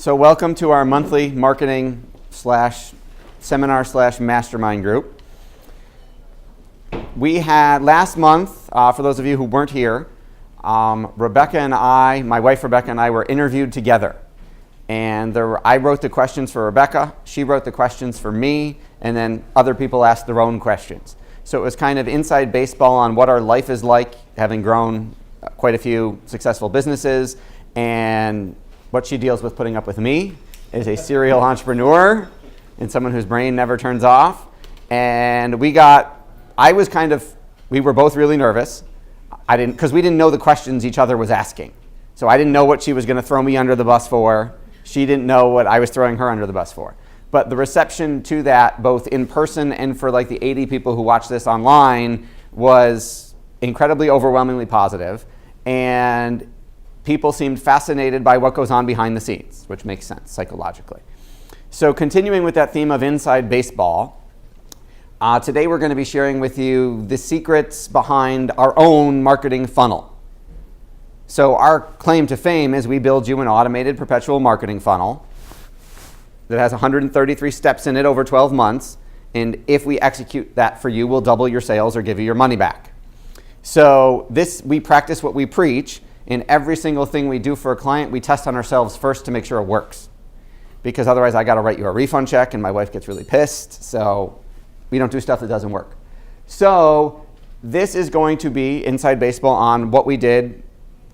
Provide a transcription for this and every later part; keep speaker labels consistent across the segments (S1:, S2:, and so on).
S1: So welcome to our monthly marketing slash seminar slash mastermind group. We had last month, for those of you who weren't here, Rebecca and I, my wife Rebecca and I were interviewed together. And I wrote the questions for Rebecca, she wrote the questions for me, and then other people asked their own questions. So it was kind of inside baseball on what our life is like, having grown quite a few successful businesses, and what she deals with putting up with me as a serial entrepreneur and someone whose brain never turns off. And we were both really nervous. Because we didn't know the questions each other was asking. So I didn't know what she was going to throw me under the bus for. She didn't know what I was throwing her under the bus for. But the reception to that, both in person and for like the 80 people who watch this online, was incredibly overwhelmingly positive. And people seemed fascinated by what goes on behind the scenes, which makes sense psychologically. So continuing with that theme of inside baseball, today we're going to be sharing with you the secrets behind our own marketing funnel. So our claim to fame is we build you an automated perpetual marketing funnel that has 133 steps in it over 12 months. And if we execute that for you, we'll double your sales or give you your money back. So we practice what we preach. In every single thing we do for a client, we test on ourselves first to make sure it works. Because otherwise I got to write you a refund check and my wife gets really pissed. So we don't do stuff that doesn't work. So this is going to be inside baseball on what we did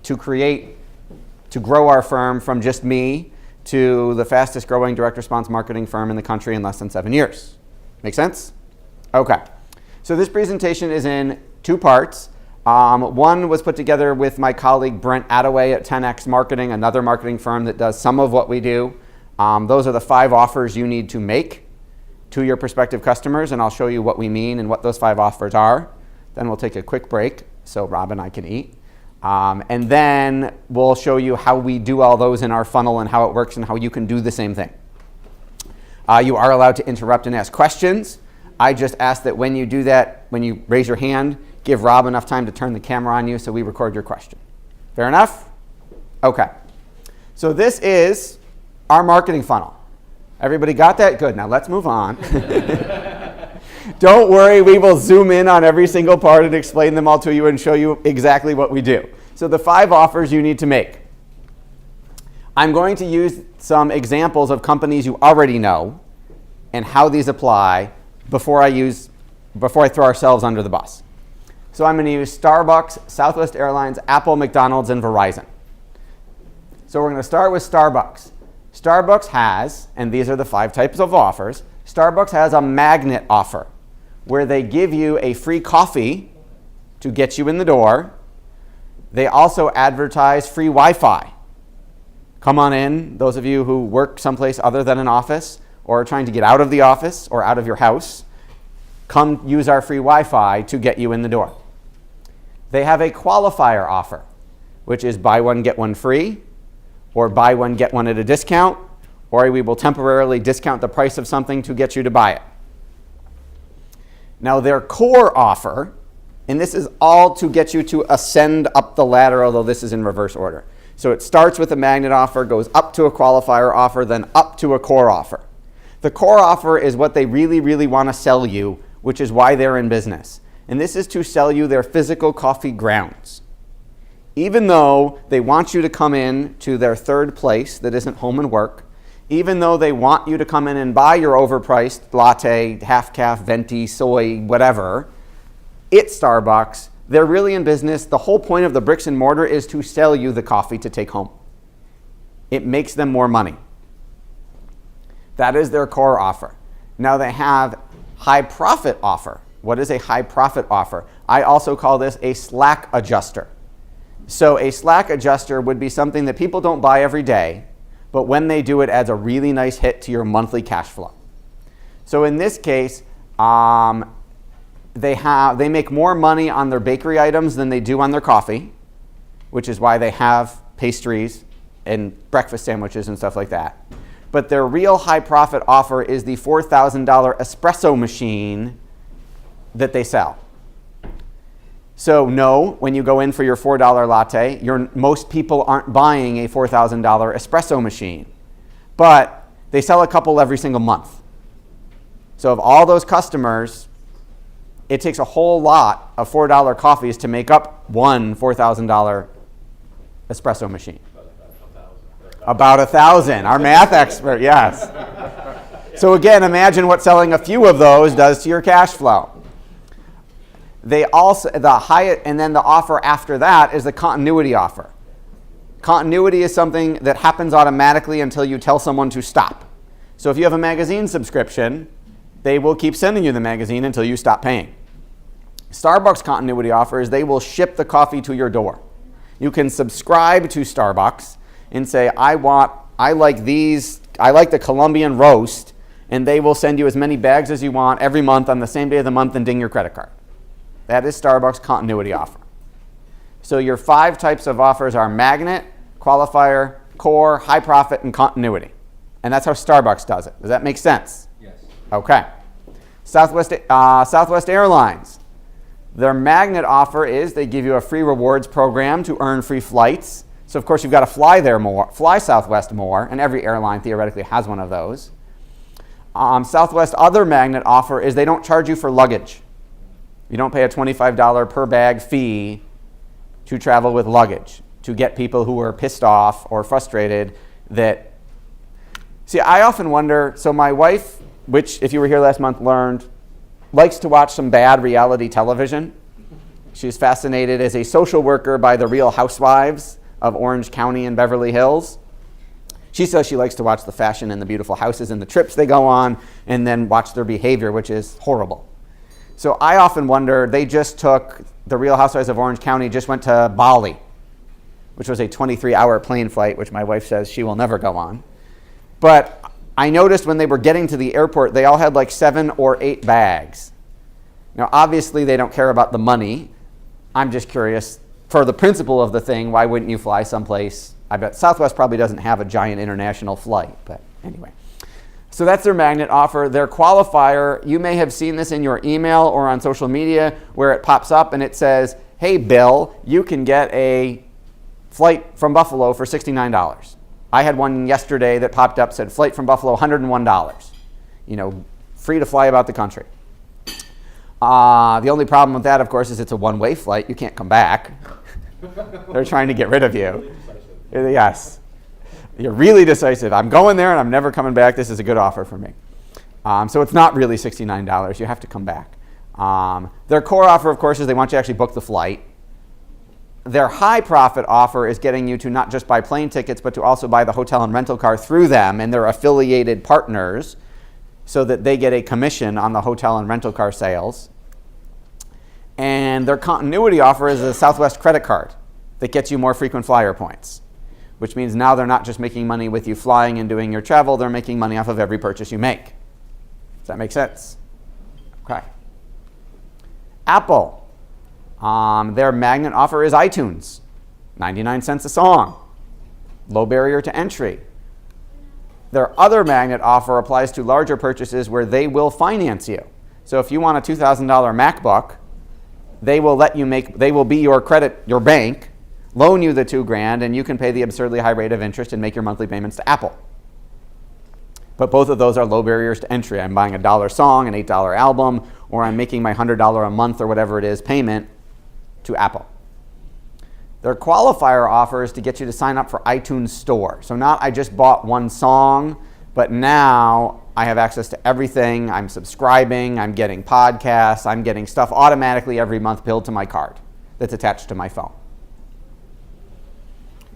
S1: to grow our firm from just me to the fastest growing direct response marketing firm in the country in less than 7 years. Make sense? Okay. So this presentation is in two parts. One was put together with my colleague Brent Attaway at 10X Marketing, another marketing firm that does some of what we do. Those are the 5 offers you need to make to your prospective customers, and I'll show you what we mean and what those 5 offers are. Then we'll take a quick break so Rob and I can eat. And then we'll show you how we do all those in our funnel and how it works and how you can do the same thing. You are allowed to interrupt and ask questions. I just ask that when you do that, when you raise your hand, give Rob enough time to turn the camera on you so we record your question. Fair enough? Okay. So this is our marketing funnel. Everybody got that? Good. Now let's move on. Don't worry, we will zoom in on every single part and explain them all to you and show you exactly what we do. So the 5 offers you need to make. I'm going to use some examples of companies you already know and how these apply before I throw ourselves under the bus. So I'm going to use Starbucks, Southwest Airlines, Apple, McDonald's, and Verizon. So we're going to start with Starbucks. Starbucks has, and these are the 5 types of offers, Starbucks has a magnet offer where they give you a free coffee to get you in the door. They also advertise free Wi-Fi. Come on in, those of you who work someplace other than an office or are trying to get out of the office or out of your house, come use our free Wi-Fi to get you in the door. They have a Qualifier offer, which is buy one, get one free, or buy one, get one at a discount, or we will temporarily discount the price of something to get you to buy it. Now their core offer, and this is all to get you to ascend up the ladder, although this is in reverse order. So it starts with a magnet offer, goes up to a Qualifier offer, then up to a core offer. The core offer is what they really, really want to sell you, which is why they're in business. And this is to sell you their physical coffee grounds. Even though they want you to come in to their third place that isn't home and work, even though they want you to come in and buy your overpriced latte, half-calf, venti, soy, whatever, it's Starbucks. They're really in business. The whole point of the bricks and mortar is to sell you the coffee to take home. It makes them more money. That is their core offer. Now they have high profit offer. What is a high profit offer? I also call this a slack adjuster. So a slack adjuster would be something that people don't buy every day, but when they do, it adds a really nice hit to your monthly cash flow. So in this case, they make more money on their bakery items than they do on their coffee, which is why they have pastries and breakfast sandwiches and stuff like that. But their real high profit offer is the $4,000 espresso machine that they sell. So no, when you go in for your $4 latte, most people aren't buying a $4,000 espresso machine. but they sell a couple every single month. So of all those customers, it takes a whole lot of $4 coffees to make up one $4,000 espresso machine. About 1,000. Our math expert, yes. So again, imagine what selling a few of those does to your cash flow. They also, and then the offer after that is the continuity offer. Continuity is something that happens automatically until you tell someone to stop. So if you have a magazine subscription, they will keep sending you the magazine until you stop paying. Starbucks continuity offer is they will ship the coffee to your door. You can subscribe to Starbucks and say, I like the Colombian roast, and they will send you as many bags as you want every month on the same day of the month and ding your credit card. That is Starbucks continuity offer. So your 5 types of offers are magnet, qualifier, core, high profit, and continuity. And that's how Starbucks does it. Does that make sense?
S2: Yes.
S1: Okay. Southwest Airlines. Their magnet offer is they give you a free rewards program to earn free flights. So of course you've got to fly Southwest more, and every airline theoretically has one of those. Southwest other magnet offer is they don't charge you for luggage. You don't pay a $25 per bag fee to travel with luggage, to get people who are pissed off or frustrated that... See, I often wonder, so my wife, which if you were here last month learned, likes to watch some bad reality television. She's fascinated as a social worker by the Real Housewives of Orange County and Beverly Hills. She says she likes to watch the fashion and the beautiful houses and the trips they go on and then watch their behavior, which is horrible. So I often wonder, they just took the Real Housewives of Orange County, just went to Bali, which was a 23-hour plane flight, which my wife says she will never go on. But I noticed when they were getting to the airport, they all had like 7 or 8 bags. Now, obviously, they don't care about the money. I'm just curious, for the principle of the thing, why wouldn't you fly someplace? I bet Southwest probably doesn't have a giant international flight, but anyway. So that's their magnet offer. Their qualifier, you may have seen this in your email or on social media where it pops up and it says, hey, Bill, you can get a flight from Buffalo for $69. I had one yesterday that popped up, said flight from Buffalo, $101. Free to fly about the country. The only problem with that, of course, is it's a one-way flight. You can't come back. They're trying to get rid of you. Yes. You're really decisive. I'm going there and I'm never coming back. This is a good offer for me. So it's not really $69. You have to come back. Their core offer, of course, is they want you to actually book the flight. Their high profit offer is getting you to not just buy plane tickets, but to also buy the hotel and rental car through them and their affiliated partners so that they get a commission on the hotel and rental car sales. And their continuity offer is a Southwest credit card that gets you more frequent flyer points, which means now they're not just making money with you flying and doing your travel, they're making money off of every purchase you make. Does that make sense? Okay. Apple. Their magnet offer is iTunes, 99 cents a song, low barrier to entry. Their other magnet offer applies to larger purchases where they will finance you. So if you want a $2,000 MacBook, they will be your bank, loan you the $2,000, and you can pay the absurdly high rate of interest and make your monthly payments to Apple. But both of those are low barriers to entry. I'm buying a $1 song, an $8 album, or I'm making my $100 a month or whatever it is payment to Apple. Their qualifier offer is to get you to sign up for iTunes Store. So not I just bought one song, but now I have access to everything. I'm subscribing, I'm getting podcasts, I'm getting stuff automatically every month billed to my card that's attached to my phone.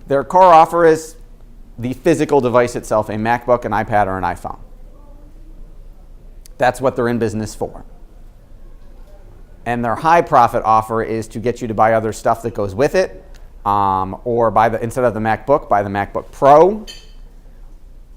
S1: Their core offer is the physical device itself, a MacBook, an iPad, or an iPhone. That's what they're in business for. And their high profit offer is to get you to buy other stuff that goes with it, or instead of the MacBook, buy the MacBook Pro.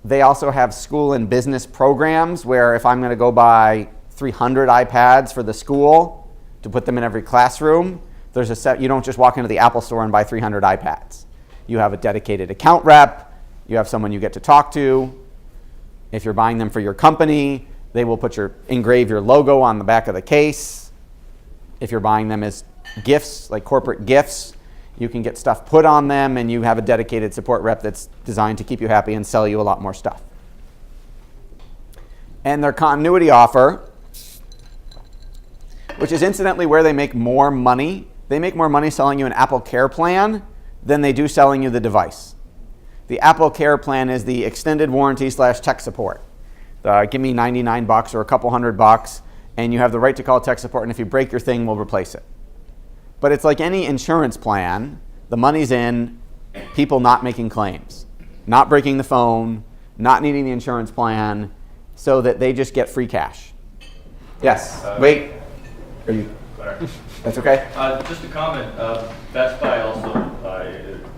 S1: They also have school and business programs where if I'm going to go buy 300 iPads for the school to put them in every classroom, there's a set. You don't just walk into the Apple store and buy 300 iPads. You have a dedicated account rep. You have someone you get to talk to. If you're buying them for your company, they will engrave your logo on the back of the case. If you're buying them as gifts, like corporate gifts, you can get stuff put on them and you have a dedicated support rep that's designed to keep you happy and sell you a lot more stuff. And their continuity offer, which is incidentally where they make more money. They make more money selling you an Apple Care plan than they do selling you the device. The Apple Care plan is the extended warranty / tech support. Give me $99 or a couple $100, and you have the right to call tech support, and if you break your thing, we'll replace it. But it's like any insurance plan. The money's in people not making claims, not breaking the phone, not needing the insurance plan, so that they just get free cash. Yes. Wait. Are you?
S2: Sorry.
S1: That's okay.
S2: Just a comment. Best Buy also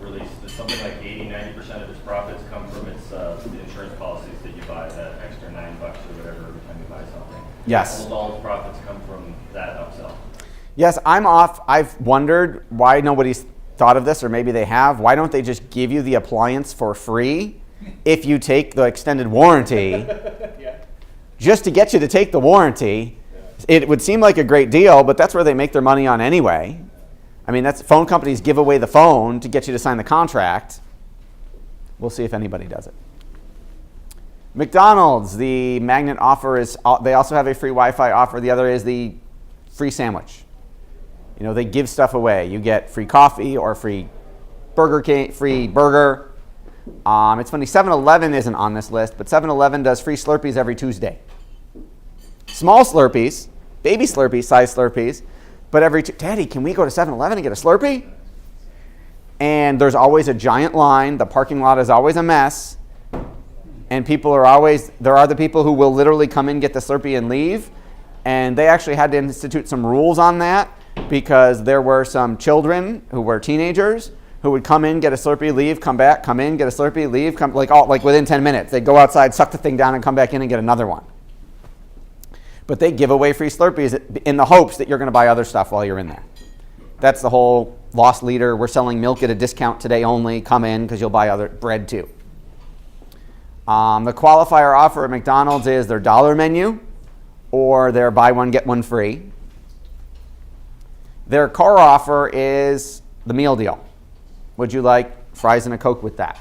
S2: released that something like 80-90% of its profits come from its the insurance policies that you buy, that extra $9 or whatever every time you buy something.
S1: Yes.
S2: Almost all its profits come from that upsell.
S1: Yes, I'm off. I've wondered why nobody's thought of this, or maybe they have. Why don't they just give you the appliance for free if you take the extended warranty?
S2: Yeah.
S1: Just to get you to take the warranty. It would seem like a great deal, but that's where they make their money on anyway. I mean, that's phone companies give away the phone to get you to sign the contract. We'll see if anybody does it. McDonald's, the magnet offer is, they also have a free Wi-Fi offer. The other is the free sandwich. You know, they give stuff away. You get free coffee or free free burger. It's funny, 7-Eleven isn't on this list, but 7-Eleven does free Slurpees every Tuesday. Small Slurpees, baby Slurpees, size Slurpees, but Daddy, can we go to 7-Eleven and get a Slurpee? And there's always a giant line. The parking lot is always a mess. And there are the people who will literally come in, get the Slurpee and leave. And they actually had to institute some rules on that because there were some children who were teenagers who would come in, get a Slurpee, leave, come back, come in, get a Slurpee, leave, like within 10 minutes. They'd go outside, suck the thing down, and come back in and get another one. But they give away free Slurpees in the hopes that you're going to buy other stuff while you're in there. That's the whole loss leader. We're selling milk at a discount today only. Come in because you'll buy other bread too. The qualifier offer at McDonald's is their dollar menu or their buy one, get one free. Their core offer is the meal deal. Would you like fries and a Coke with that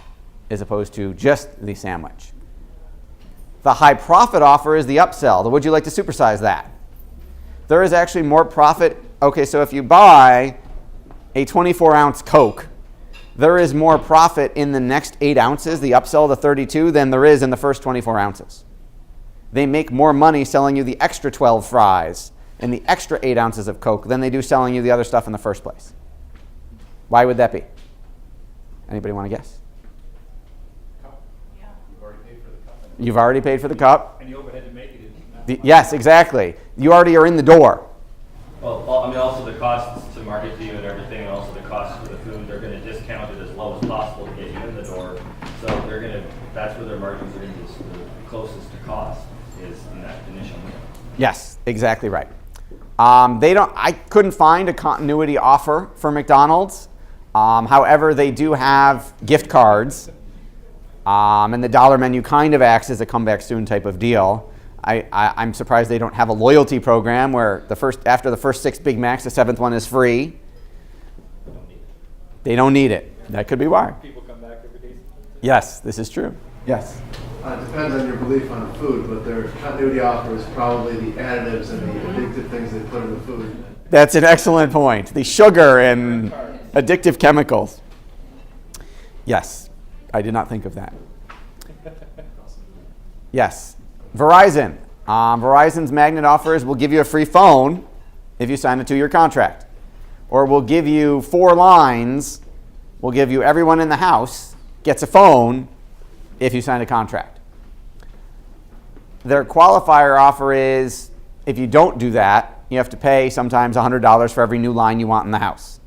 S1: as opposed to just the sandwich? The high profit offer is the upsell. The would you like to supersize that? There is actually more profit. Okay, so if you buy a 24-ounce Coke, there is more profit in the next 8 ounces, the upsell, the 32, than there is in the first 24 ounces. They make more money selling you the extra 12 fries and the extra 8 ounces of Coke than they do selling you the other stuff in the first place. Why would that be? Anybody want to guess? You've already paid for the cup.
S3: And the overhead to make it is
S1: Yes, exactly. You already are in the door.
S2: Well, I mean, also the costs to market to you and everything, and also the costs for the food, they're going to discount it as low as possible to get you in the door. So that's where their margins are going to be the closest to cost, is in that initial window.
S1: Yes, exactly right. I couldn't find a continuity offer for McDonald's. However, they do have gift cards. And the dollar menu kind of acts as a comeback soon type of deal. I'm surprised they don't have a loyalty program where after the first 6 Big Macs, the 7th one is free. They don't need it. That could be why.
S3: people come back every day.
S1: Yes, this is true. Yes.
S4: It depends on your belief on food, but their continuity offer is probably the additives and the addictive things they put in the food.
S1: That's an excellent point. The sugar and addictive chemicals. Yes, I did not think of that. Yes, Verizon. Verizon's magnet offers will give you a free phone if you sign a 2-year contract. Or we'll give you 4 lines, we'll give you everyone in the house gets a phone if you sign a contract. Their qualifier offer is if you don't do that, you have to pay sometimes $100 for every new line you want in the house.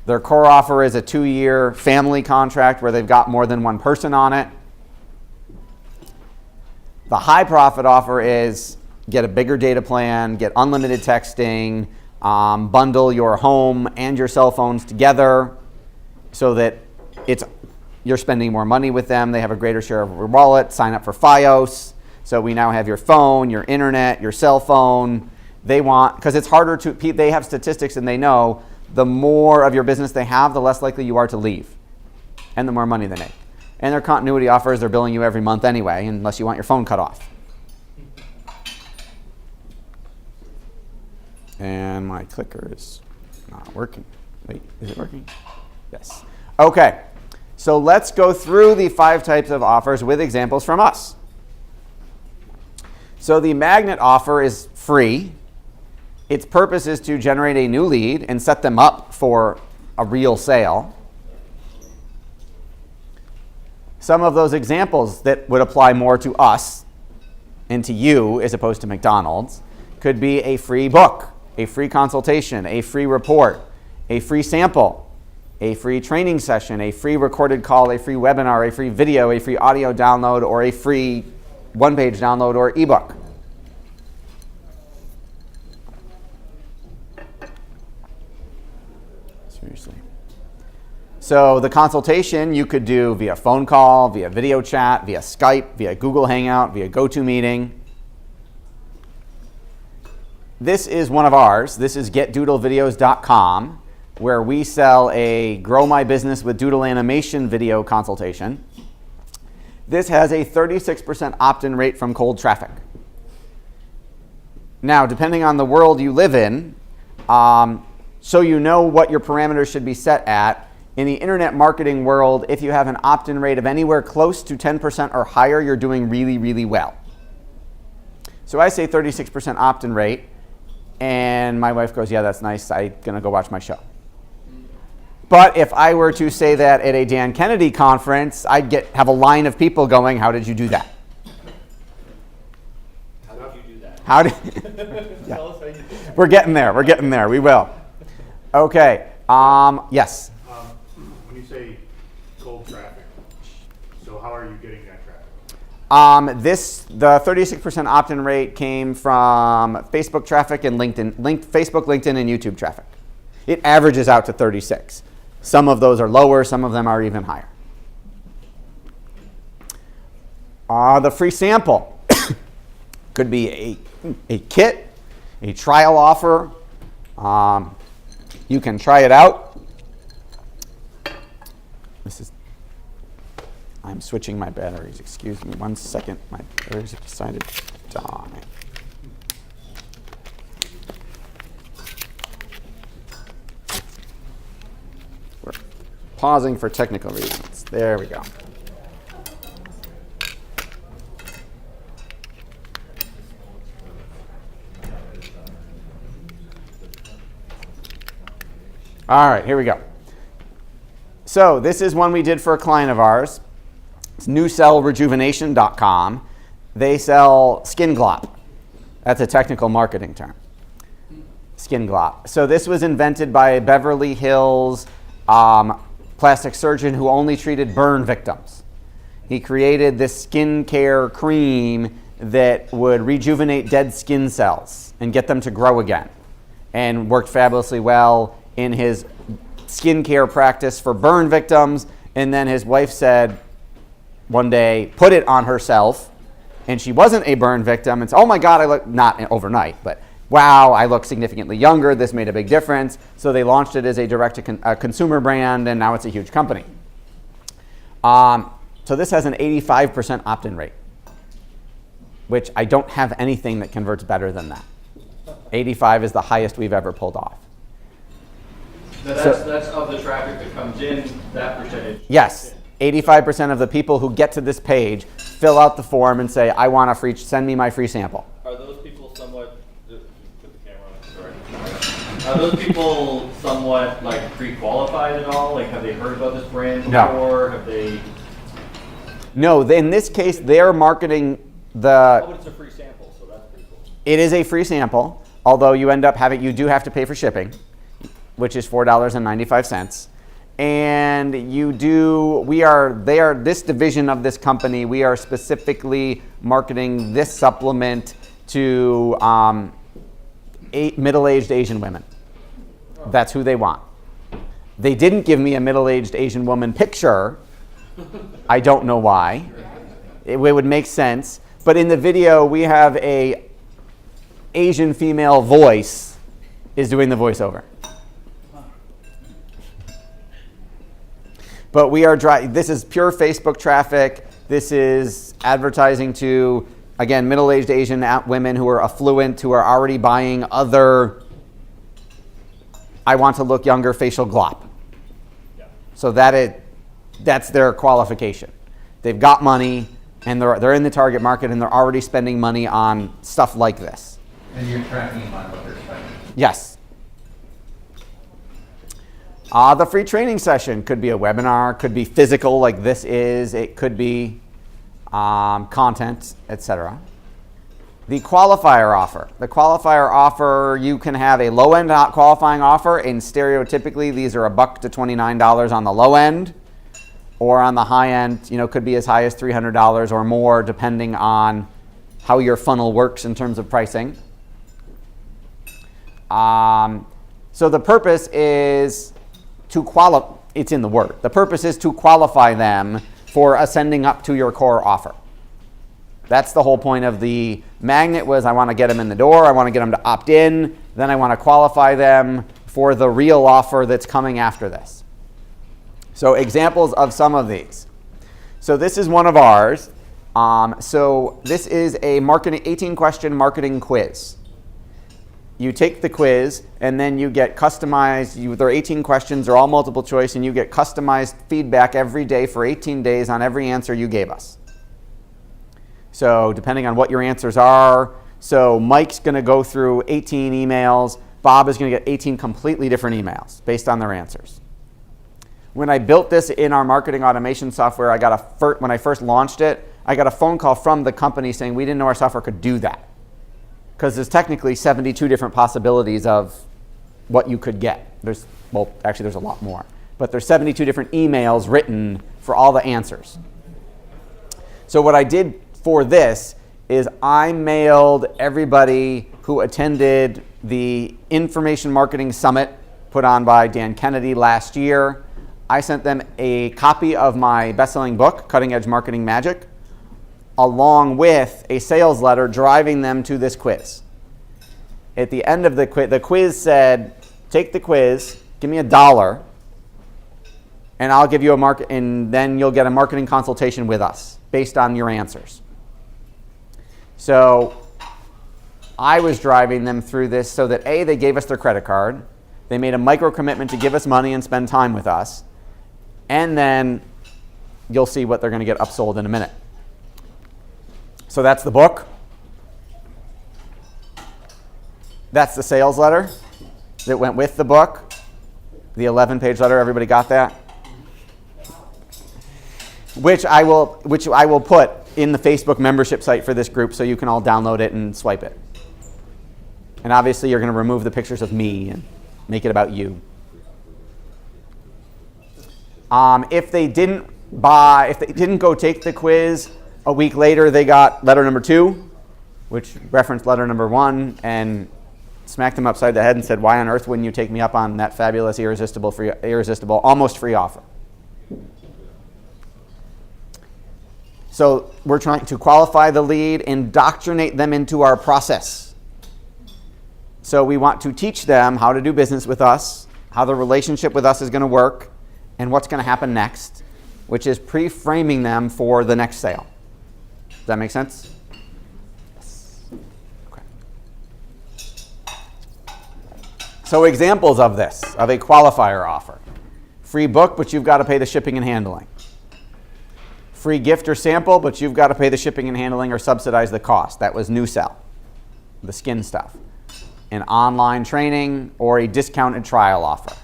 S1: Their core offer is a 2-year family contract where they've got more than one person on it. The high profit offer is get a bigger data plan, get unlimited texting, bundle your home and your cell phones together so that you're spending more money with them. They have a greater share of your wallet. Sign up for Fios. So we now have your phone, your internet, your cell phone. Because it's harder they have statistics and they know the more of your business they have, the less likely you are to leave and the more money they make. And their continuity offers, they're billing you every month anyway, unless you want your phone cut off. And my clicker is not working. Wait, is it working? Yes. Okay, so let's go through the 5 types of offers with examples from us. So the magnet offer is free. Its purpose is to generate a new lead and set them up for a real sale. Some of those examples that would apply more to us and to you as opposed to McDonald's could be a free book, a free consultation, a free report, a free sample, a free training session, a free recorded call, a free webinar, a free video, a free audio download, or a free one-page download or ebook. Seriously. So the consultation you could do via phone call, via video chat, via Skype, via Google Hangout, via GoToMeeting. This is one of ours. This is getdoodlevideos.com, where we sell a Grow My Business with Doodle Animation video consultation. This has a 36% opt-in rate from cold traffic. Now, depending on the world you live in, so you know what your parameters should be set at, in the internet marketing world, if you have an opt-in rate of anywhere close to 10% or higher, you're doing really, really well. So I say 36% opt-in rate, and my wife goes, yeah, that's nice, I'm gonna go watch my show. But if I were to say that at a Dan Kennedy conference, I'd have a line of people going, how did you do that?
S2: How did you do that?
S1: How did yeah.
S3: Tell us how you did that.
S1: We're getting there, we will. Okay, yes.
S5: When you say cold traffic, so how are you getting that traffic?
S1: The 36% opt-in rate came from Facebook traffic and Facebook, LinkedIn, and YouTube traffic. It averages out to 36. Some of those are lower, some of them are even higher. The free sample could be a kit, a trial offer. You can try it out. I'm switching my batteries. Excuse me 1 second. My batteries have decided to die. We're pausing for technical reasons. There we go. All right, here we go. So this is one we did for a client of ours. It's newcellrejuvenation.com. They sell skin glop. That's a technical marketing term. Skin glop. So this was invented by a Beverly Hills plastic surgeon who only treated burn victims. He created this skincare cream that would rejuvenate dead skin cells and get them to grow again, and worked fabulously well in his skincare practice for burn victims. And then his wife said one day, put it on herself, and she wasn't a burn victim, and said, oh my God, I look, not overnight, but wow, I look significantly younger, this made a big difference. So they launched it as a direct-to-consumer brand, and now it's a huge company. So this has an 85% opt-in rate, which I don't have anything that converts better than that. 85 is the highest we've ever pulled off.
S2: That's of the traffic that comes in, that percentage.
S1: Yes, 85% of the people who get to this page fill out the form and say, I want send me my free sample.
S2: Are those people somewhat, put the camera on, sorry. Are those people somewhat like pre-qualified at all? Like, have they heard about this brand before?
S1: No.
S2: Have they?
S1: No, in this case, they're marketing
S2: Oh, but it's a free sample, so that's pretty cool.
S1: It is a free sample, although you do have to pay for shipping, which is $4.95. And this division of this company, we are specifically marketing this supplement to middle-aged Asian women. That's who they want. They didn't give me a middle-aged Asian woman picture. I don't know why. It would make sense. But in the video, we have a Asian female voice is doing the voiceover. But we are this is pure Facebook traffic. This is advertising to, again, middle-aged Asian women who are affluent, who are already buying other, I want to look younger facial glop.
S2: Yeah.
S1: So that's their qualification. They've got money, and they're in the target market, and they're already spending money on stuff like this.
S6: And you're tracking them on what they're spending.
S1: Yes. The free training session could be a webinar, could be physical like this is, it could be content, etc. The qualifier offer. The qualifier offer, you can have a low-end qualifying offer, and stereotypically these are $1 to $29 on the low end, or on the high end, could be as high as $300 or more, depending on how your funnel works in terms of pricing. So the purpose is to qualify, it's in the word. The purpose is to qualify them for ascending up to your core offer. That's the whole point of the magnet, was I want to get them in the door, I want to get them to opt in, then I want to qualify them for the real offer that's coming after this. So examples of some of these. So this is one of ours. So this is a 18-question marketing quiz. You take the quiz, and then you get customized. There are 18 questions. They're all multiple choice, and you get customized feedback every day for 18 days on every answer you gave us. So depending on what your answers are, so Mike's going to go through 18 emails. Bob is going to get 18 completely different emails based on their answers. When I built this in our marketing automation software, when I first launched it, I got a phone call from the company saying we didn't know our software could do that, because there's technically 72 different possibilities of what you could get. There's a lot more, but there's 72 different emails written for all the answers. So what I did for this is I mailed everybody who attended the Information Marketing Summit put on by Dan Kennedy last year. I sent them a copy of my best-selling book, Cutting Edge Marketing Magic, along with a sales letter driving them to this quiz. At the end of the quiz said, take the quiz, give me $1, and I'll give you and then you'll get a marketing consultation with us based on your answers. So I was driving them through this so that they gave us their credit card, they made a micro commitment to give us money and spend time with us, and then you'll see what they're going to get upsold in a minute. So that's the book. That's the sales letter that went with the book. The 11-page letter, everybody got that? Which I will put in the Facebook membership site for this group so you can all download it and swipe it. And obviously you're going to remove the pictures of me and make it about you. If they didn't go take the quiz, a week later they got letter number 2, which referenced letter number 1, and smacked them upside the head and said, why on earth wouldn't you take me up on that fabulous, irresistible, almost free offer? So we're trying to qualify the lead, indoctrinate them into our process. So we want to teach them how to do business with us, how the relationship with us is going to work, and what's going to happen next, which is pre-framing them for the next sale. Does that make sense? Yes. Okay. So examples of this, of a qualifier offer. Free book, but you've got to pay the shipping and handling. Free gift or sample, but you've got to pay the shipping and handling or subsidize the cost. That was new sell, the skin stuff. An online training or a discounted trial offer.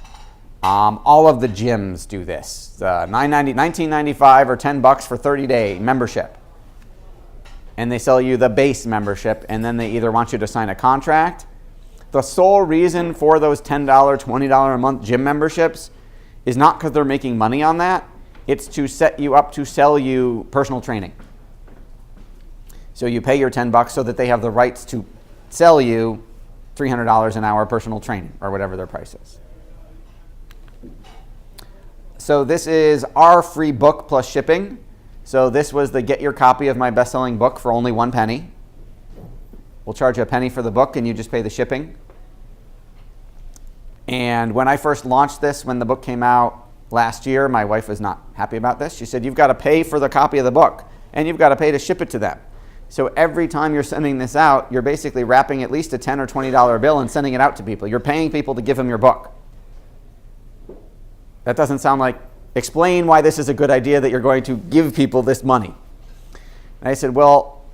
S1: All of the gyms do this. $19.95 or $10 for 30-day membership. And they sell you the base membership, and then they either want you to sign a contract. The sole reason for those $10, $20 a month gym memberships is not because they're making money on that. It's to set you up to sell you personal training. So you pay your $10 so that they have the rights to sell you $300 an hour personal training or whatever their price is. So this is our free book plus shipping. So this was the get your copy of my best-selling book for only 1 penny. We'll charge you a penny for the book and you just pay the shipping. And when I first launched this, when the book came out, last year. My wife was not happy about this. She said, you've got to pay for the copy of the book, and you've got to pay to ship it to them. So every time you're sending this out, you're basically wrapping at least a $10 or $20 bill and sending it out to people. You're paying people to give them your book. That doesn't sound like, explain why this is a good idea that you're going to give people this money. And I said, well,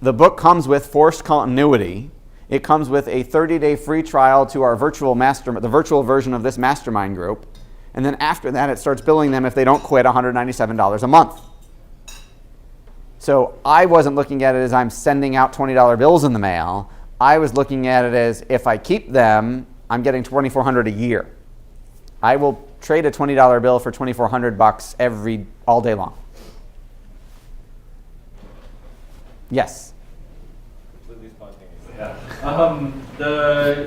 S1: the book comes with forced continuity. It comes with a 30-day free trial to our the virtual version of this mastermind group. And then after that, it starts billing them if they don't quit $197 a month. So I wasn't looking at it as I'm sending out $20 bills in the mail. I was looking at it as if I keep them, I'm getting $2,400 a year. I will trade a $20 bill for $2,400 all day long. Yes.
S2: Completely spontaneous. Yeah.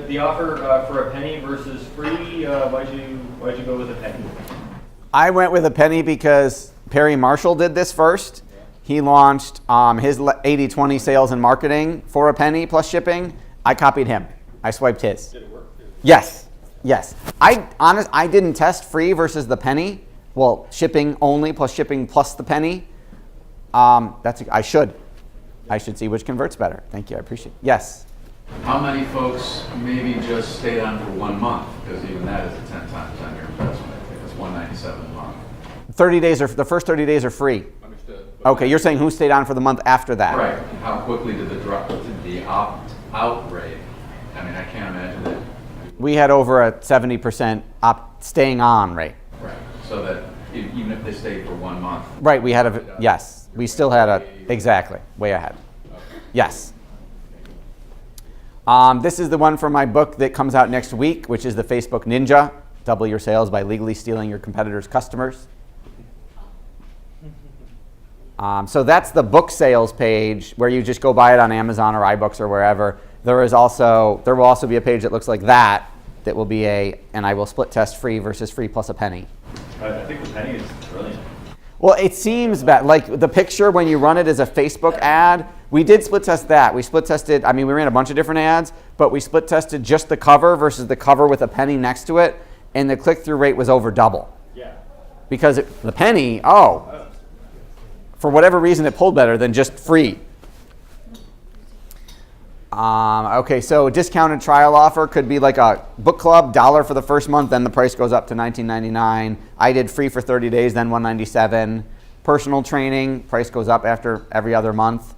S2: The offer for a penny versus free. Why'd you go with a penny?
S1: I went with a penny because Perry Marshall did this first. He launched his 80/20 sales and marketing for a penny plus shipping. I copied him. I swiped his.
S2: Did it work?
S1: Yes. Yes. I didn't test free versus the penny. Well, shipping only plus shipping plus the penny. I should see which converts better. Thank you. I appreciate it. Yes.
S7: How many folks maybe just stayed on for 1 month? Because even that is a 10 times on your investment. I think it's $197 a month.
S1: 30 days the first 30 days are free.
S7: Understood.
S1: Okay, you're saying who stayed on for the month after that?
S7: Right. How quickly did the opt-out rate? I mean, I can't imagine that.
S1: We had over a 70% staying on rate.
S7: Right. So that even if they stayed for 1 month.
S1: Right, we had yes. We still had exactly, way ahead.
S7: Okay.
S1: Yes. This is the one from my book that comes out next week, which is the Facebook Ninja, Double Your Sales by Legally Stealing Your Competitors' Customers. So that's the book sales page where you just go buy it on Amazon or iBooks or wherever. There will also be a page that looks like that will be and I will split test free versus free plus a penny.
S2: I think the penny is brilliant.
S1: Well, it seems bad. Like the picture when you run it as a Facebook ad, we did split test that. We split tested, we ran a bunch of different ads, but we split tested just the cover versus the cover with a penny next to it, and the click-through rate was over double.
S2: Yeah.
S1: Because the penny, for whatever reason, it pulled better than just free. Okay, so a discounted trial offer could be like a book club, $1 for the first month, then the price goes up to $19.99. I did free for 30 days, then $197. Personal training, price goes up after every other month.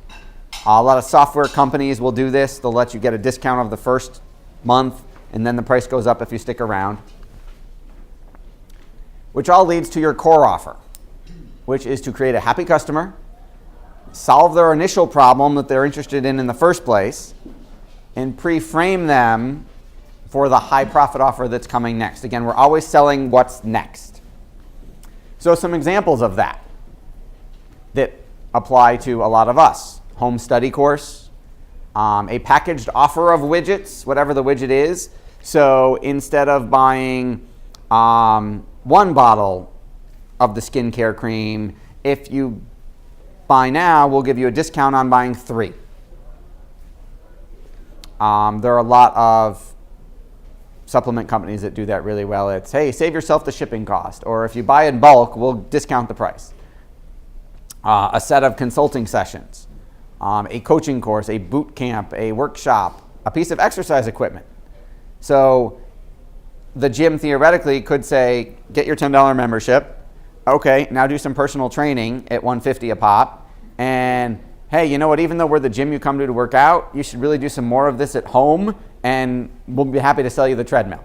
S1: A lot of software companies will do this. They'll let you get a discount of the first month, and then the price goes up if you stick around. Which all leads to your core offer, which is to create a happy customer, solve their initial problem that they're interested in the first place, and pre-frame them for the high profit offer that's coming next. Again, we're always selling what's next. So some examples of that apply to a lot of us. Home study course, a packaged offer of widgets, whatever the widget is. So instead of buying 1 bottle of the skincare cream, if you buy now, we'll give you a discount on buying 3. There are a lot of supplement companies that do that really well. It's, hey, save yourself the shipping cost. Or if you buy in bulk, we'll discount the price. A set of consulting sessions, a coaching course, a boot camp, a workshop, a piece of exercise equipment. So the gym theoretically could say, get your $10 membership. Okay, now do some personal training at $150 a pop. And hey, you know what? Even though we're the gym you come to work out, you should really do some more of this at home, and we'll be happy to sell you the treadmill.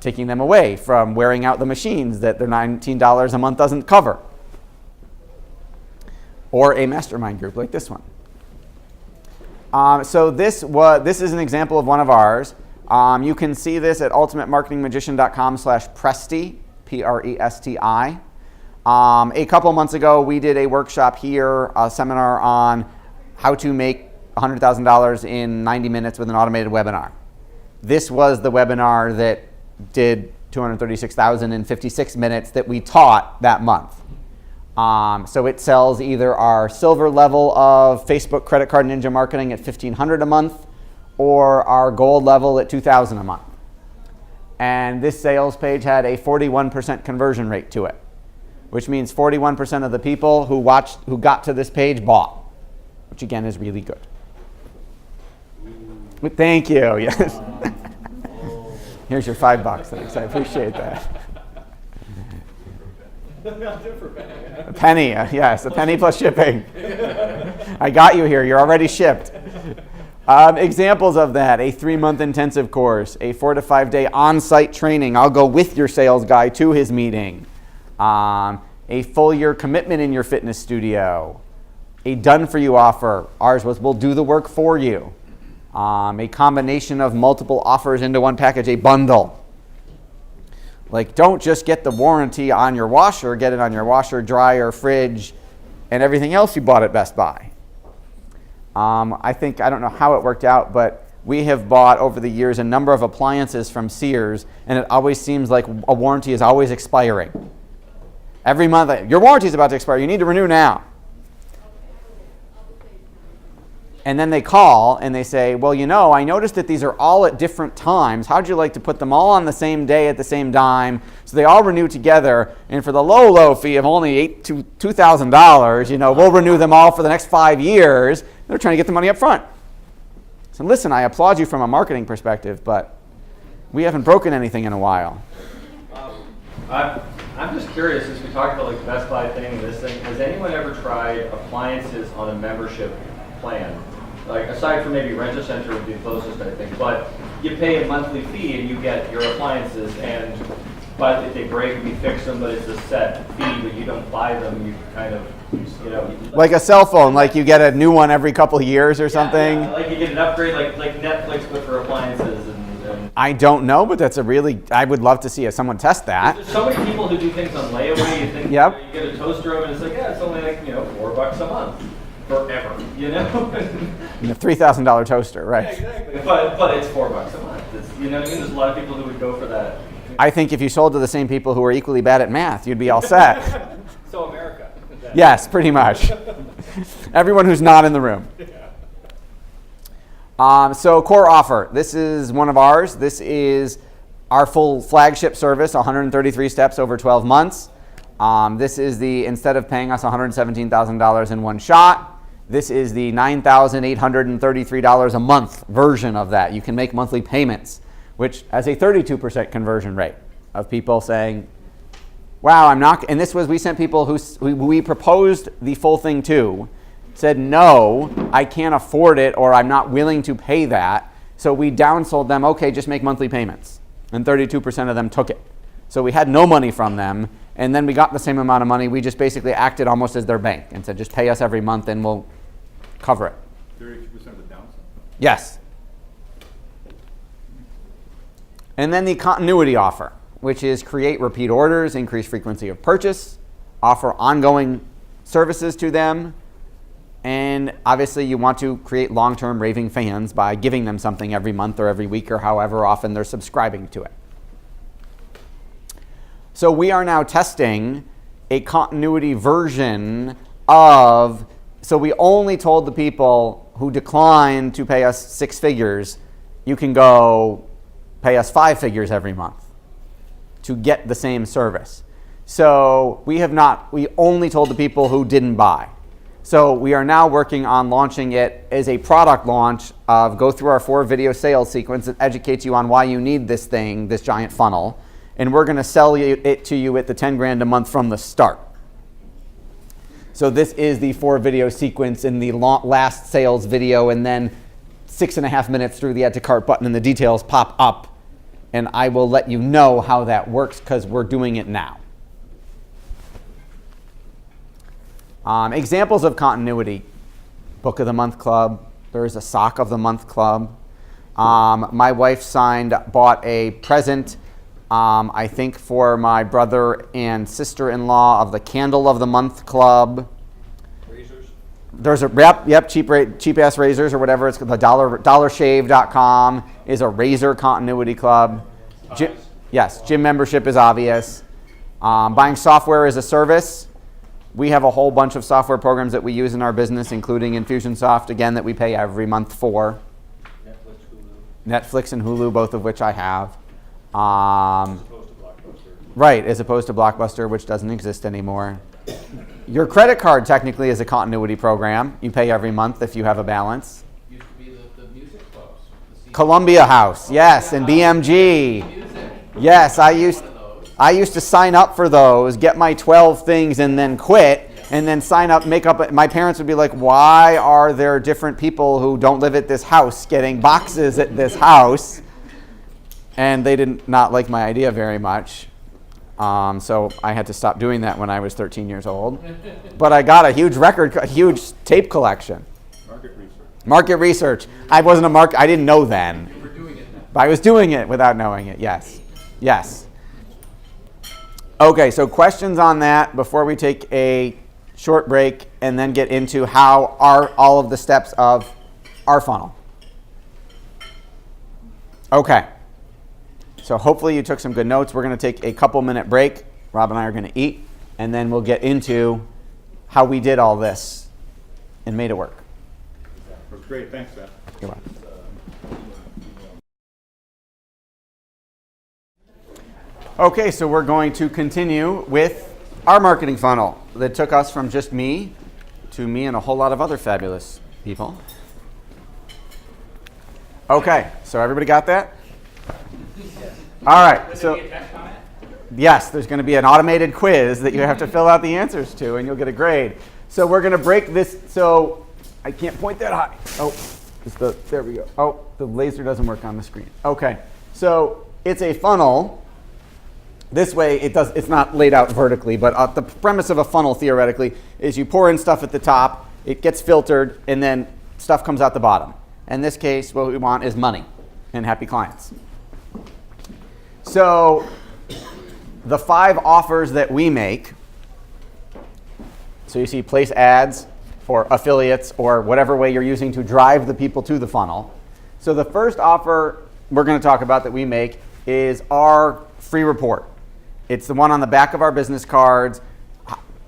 S1: Taking them away from wearing out the machines that their $19 a month doesn't cover. Or a mastermind group like this one. So this is an example of one of ours. You can see this at ultimatemarketingmagician.com/Presti, Presti. A couple months ago, we did a workshop here, a seminar on how to make $100,000 in 90 minutes with an automated webinar. This was the webinar that did $236,000 in 56 minutes that we taught that month. So it sells either our silver level of Facebook credit card ninja marketing at $1,500 a month, or our gold level at $2,000 a month. And this sales page had a 41% conversion rate to it, which means 41% of the people who got to this page bought, which again is really good. Thank you. Yes. Here's your $5, thanks. I appreciate that. A penny, yes, a penny plus shipping. I got you here. You're already shipped. Examples of that: a 3-month intensive course, a 4 to 5 day on-site training. I'll go with your sales guy to his meeting. A full year commitment in your fitness studio. A done-for-you offer. Ours was we'll do the work for you. A combination of multiple offers into one package, a bundle. Like, don't just get the warranty on your washer, get it on your washer, dryer, fridge, and everything else you bought at Best Buy. I don't know how it worked out, but we have bought over the years a number of appliances from Sears, and it always seems like a warranty is always expiring. Every month, your warranty is about to expire, you need to renew now. And then they call and they say, well, I noticed that these are all at different times. How'd you like to put them all on the same day at the same time? So they all renew together. And for the low fee of only $2,000, we'll renew them all for the next 5 years. They're trying to get the money up front. So listen, I applaud you from a marketing perspective, but we haven't broken anything in a while.
S2: I'm just curious, since we talked about like the Best Buy thing and this thing, has anyone ever tried appliances on a membership plan? Like, aside from maybe Rent-A-Center would be the closest, I think, but you pay a monthly fee and you get your appliances, but if they break, we fix them, but it's a set fee, but you don't buy them, you kind of,
S1: like a cell phone, like you get a new one every couple of years or something?
S2: Yeah, like you get an upgrade, like Netflix, but for appliances. And
S1: I don't know, but I would love to see someone test that.
S2: There's so many people who do things on layaway, you think,
S1: yep.
S2: You get a toaster oven, it's like, it's only like, $4 a month. Forever,
S1: A $3,000 toaster, right?
S2: Yeah, exactly. But it's $4 a month. There's a lot of people who would go for that.
S1: I think if you sold to the same people who are equally bad at math, you'd be all set.
S3: So America.
S1: Yes, pretty much. Everyone who's not in the room. So core offer. This is one of ours. This is our full flagship service, 133 steps over 12 months. This is instead of paying us $117,000 in one shot, this is the $9,833 a month version of that. You can make monthly payments, which has a 32% conversion rate of people saying, wow, I'm not, and we sent people who we proposed the full thing to, said, no, I can't afford it, or I'm not willing to pay that. So we downsold them, okay, just make monthly payments. And 32% of them took it. So we had no money from them, and then we got the same amount of money. We just basically acted almost as their bank and said, just pay us every month and we'll cover it.
S5: 32% of the downside?
S1: Yes. And then the continuity offer, which is create repeat orders, increase frequency of purchase, offer ongoing services to them, and obviously you want to create long-term raving fans by giving them something every month or every week or however often they're subscribing to it. So we are now testing a continuity version of, so we only told the people who declined to pay us 6 figures, you can go pay us 5 figures every month to get the same service. So we only told the people who didn't buy. So we are now working on launching it as a product launch of go through our 4 video sales sequence that educates you on why you need this thing, this giant funnel. And we're going to sell it to you at the 10 grand a month from the start. So this is the 4 video sequence in the last sales video, and then 6.5 minutes through the add to cart button and the details pop up. And I will let you know how that works because we're doing it now. Examples of continuity. Book of the Month Club. There is a Sock of the Month Club. My wife bought a present, I think for my brother and sister-in-law, of the Candle of the Month Club.
S3: Razors.
S1: There's cheap ass razors or whatever. It's the dollarshave.com is a razor continuity club. Gym membership is obvious. Buying software as a service. We have a whole bunch of software programs that we use in our business, including Infusionsoft, again, that we pay every month for.
S2: Netflix and Hulu,
S1: both of which I have.
S5: Opposed to Blockbuster.
S1: Right, as opposed to Blockbuster, which doesn't exist anymore. Your credit card technically is a continuity program. You pay every month if you have a balance.
S6: Used to be the music clubs. The
S1: Columbia House, yes, and BMG.
S6: music.
S1: Yes, I used to sign up for those, get my 12 things, and then quit, and then sign up, make up. My parents would be like, "Why are there different people who don't live at this house getting boxes at this house?" And they did not like my idea very much. So I had to stop doing that when I was 13 years old. But I got a huge tape collection.
S5: Market research.
S1: Market research. I wasn't I didn't know then.
S6: You were doing it.
S1: But I was doing it without knowing it, yes. Yes. Okay, so questions on that before we take a short break and then get into how are all of the steps of our funnel. Okay. So hopefully you took some good notes. We're going to take a couple-minute break. Rob and I are going to eat, and then we'll get into how we did all this and made it work.
S5: That was great. Thanks, Seth.
S1: You're welcome. Okay, so we're going to continue with our marketing funnel that took us from just me to me and a whole lot of other fabulous people. Okay, so everybody got that? All right, so yes, there's going to be an automated quiz that you have to fill out the answers to, and you'll get a grade. So we're going to break this. So I can't point that high. Oh, there we go. Oh, the laser doesn't work on the screen. Okay, so it's a funnel. This way, it's not laid out vertically, but the premise of a funnel theoretically is you pour in stuff at the top, it gets filtered, and then stuff comes out the bottom. In this case, what we want is money and happy clients. So the 5 offers that we make, so you see place ads or affiliates or whatever way you're using to drive the people to the funnel. So the first offer we're going to talk about that we make is our free report. It's the one on the back of our business cards,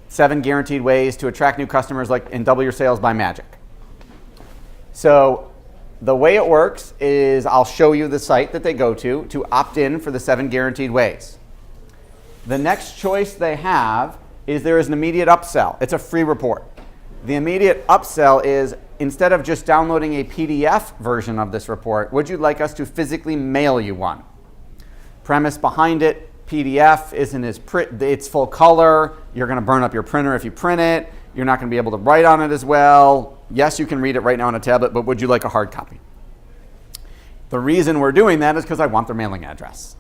S1: 7 guaranteed ways to attract new customers and double your sales by magic. So the way it works is I'll show you the site that they go to opt in for the 7 guaranteed ways. The next choice they have is there is an immediate upsell. It's a free report. The immediate upsell is instead of just downloading a PDF version of this report, would you like us to physically mail you one? Premise behind it, PDF isn't as it's full color. You're going to burn up your printer if you print it. You're not going to be able to write on it as well. Yes, you can read it right now on a tablet, but would you like a hard copy? The reason we're doing that is because I want their mailing address.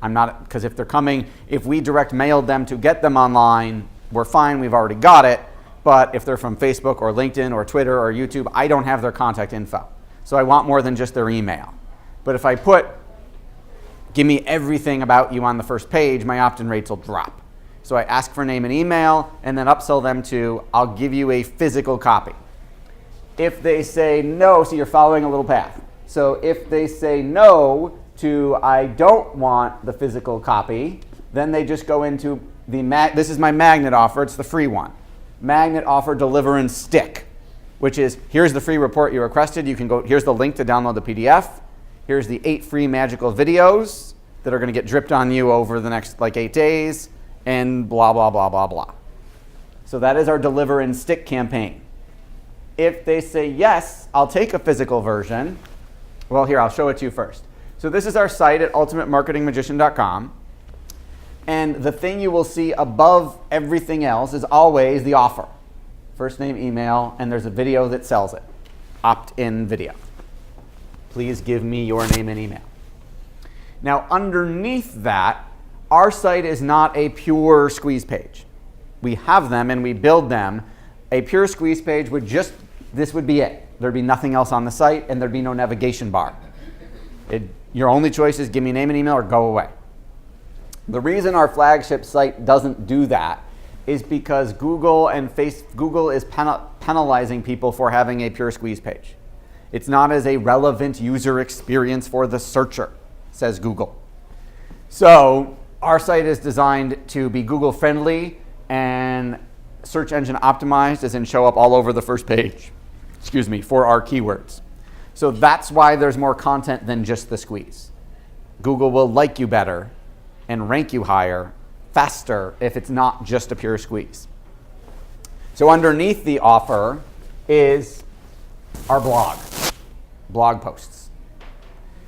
S1: Because if we direct mailed them to get them online, we're fine, we've already got it. But if they're from Facebook or LinkedIn or Twitter or YouTube, I don't have their contact info. So I want more than just their email. But if I put, give me everything about you on the first page, my opt-in rates will drop. So I ask for name and email and then upsell them to, I'll give you a physical copy. If they say no, so you're following a little path. So if they say no to, I don't want the physical copy, then they just go into this is my magnet offer, it's the free one. Magnet offer, deliver and stick, which is here's the free report you requested. You can go, here's the link to download the PDF. Here's the 8 free magical videos that are going to get dripped on you over the next 8 days, and blah, blah, blah, blah, blah. So that is our deliver and stick campaign. If they say yes, I'll take a physical version. Well, here, I'll show it to you first. So this is our site at ultimatemarketingmagician.com. And the thing you will see above everything else is always the offer. First name, email, and there's a video that sells it. Opt-in video. Please give me your name and email. Now, underneath that, our site is not a pure squeeze page. We have them and we build them. A pure squeeze page would this would be it. There'd be nothing else on the site and there'd be no navigation bar. Your only choice is give me name and email or go away. The reason our flagship site doesn't do that is because Google is penalizing people for having a pure squeeze page. It's not as a relevant user experience for the searcher, says Google. So our site is designed to be Google friendly and search engine optimized, as in show up all over the first page, for our keywords. So that's why there's more content than just the squeeze. Google will like you better and rank you higher faster if it's not just a pure squeeze. So underneath the offer is our blog posts.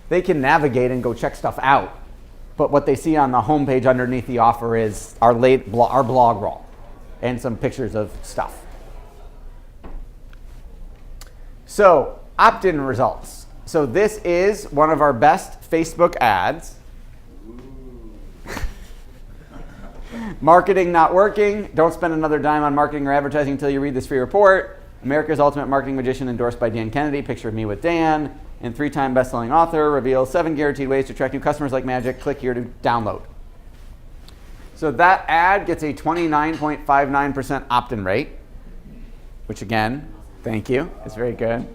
S1: They can navigate and go check stuff out, but what they see on the homepage underneath the offer is our blog roll and some pictures of stuff. So opt-in results. So this is one of our best Facebook ads. Marketing not working. Don't spend another dime on marketing or advertising until you read this free report. America's Ultimate Marketing Magician, endorsed by Dan Kennedy. Picture of me with Dan. And 3-time best-selling author reveals 7 guaranteed ways to attract new customers like magic. Click here to download. So that ad gets a 29.59% opt-in rate, which again, thank you. It's very good.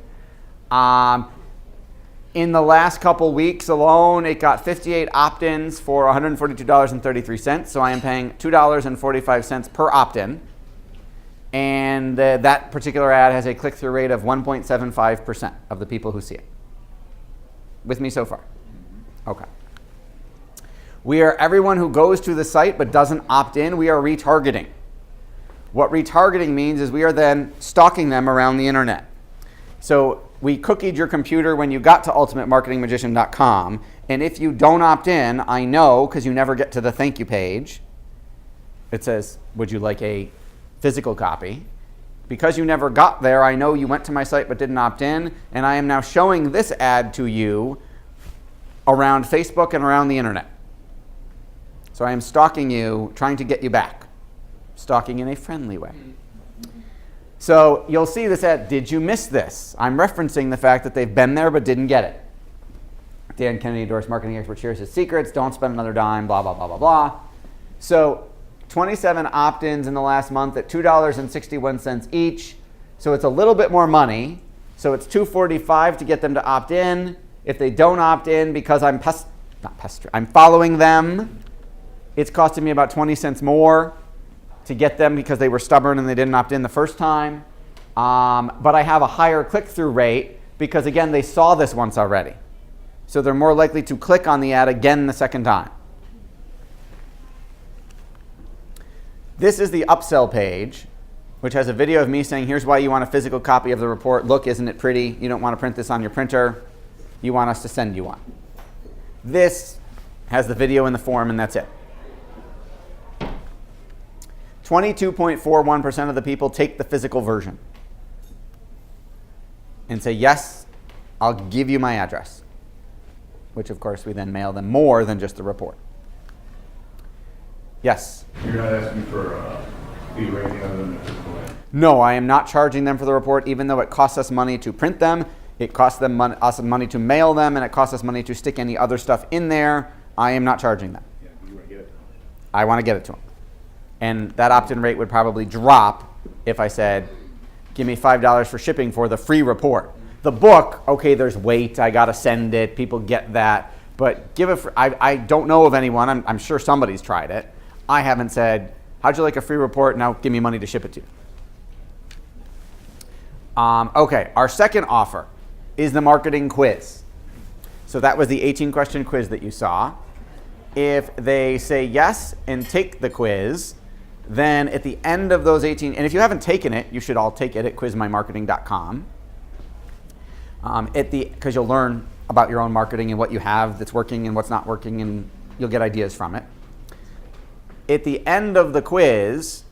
S1: In the last couple weeks alone, it got 58 opt-ins for $142.33. So I am paying $2.45 per opt-in. And that particular ad has a click-through rate of 1.75% of the people who see it. With me so far? Okay. We are everyone who goes to the site but doesn't opt in. We are retargeting. What retargeting means is we are then stalking them around the internet. So we cookied your computer when you got to ultimatemarketingmagician.com, and if you don't opt in, I know because you never get to the thank you page. It says, would you like a physical copy? Because you never got there, I know you went to my site but didn't opt in, and I am now showing this ad to you around Facebook and around the internet. So I am stalking you, trying to get you back. Stalking in a friendly way. So you'll see this ad, did you miss this? I'm referencing the fact that they've been there but didn't get it. Dan Kennedy, endorsed marketing expert, shares his secrets. Don't spend another dime, blah, blah, blah, blah, blah. So 27 opt-ins in the last month at $2.61 each. So it's a little bit more money. So it's $2.45 to get them to opt in. If they don't opt in because I'm following them, it's costing me about 20 cents more to get them because they were stubborn and they didn't opt in the first time. But I have a higher click-through rate because, again, they saw this once already. So they're more likely to click on the ad again the second time. This is the upsell page, which has a video of me saying, here's why you want a physical copy of the report. Look, isn't it pretty? You don't want to print this on your printer. You want us to send you one. This has the video in the form, and that's it. 22.41% of the people take the physical version and say, yes, I'll give you my address, which of course we then mail them more than just the report. Yes?
S5: You're not asking for a fee or anything other than the physical ad?
S1: No, I am not charging them for the report, even though it costs us money to print them, it costs them us money to mail them, and it costs us money to stick any other stuff in there. I am not charging them.
S5: Yeah, you want to get it?
S1: I want to get it to them. And that opt-in rate would probably drop if I said, give me $5 for shipping for the free report. The book, okay, there's weight, I got to send it, people get that. But I don't know of anyone, I'm sure somebody's tried it. I haven't said, how'd you like a free report? Now give me money to ship it to you. Okay, our second offer is the marketing quiz. So that was the 18-question quiz that you saw. If they say yes and take the quiz, then at the end of those 18, and if you haven't taken it, you should all take it at quizmymarketing.com. Because you'll learn about your own marketing and what you have that's working and what's not working, and you'll get ideas from it. At the end of the quiz,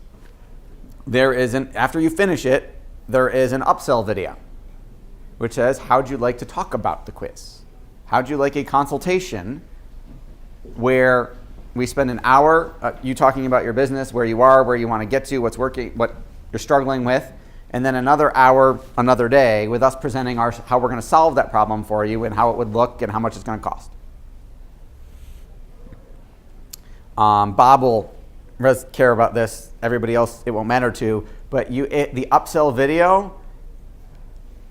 S1: after you finish it, there is an upsell video, which says, how'd you like to talk about the quiz? How'd you like a consultation where we spend an hour, you talking about your business, where you are, where you want to get to, what's working, what you're struggling with, and then another hour, another day, with us presenting how we're going to solve that problem for you and how it would look and how much it's going to cost. Bob will care about this. Everybody else, it won't matter to. But the upsell video,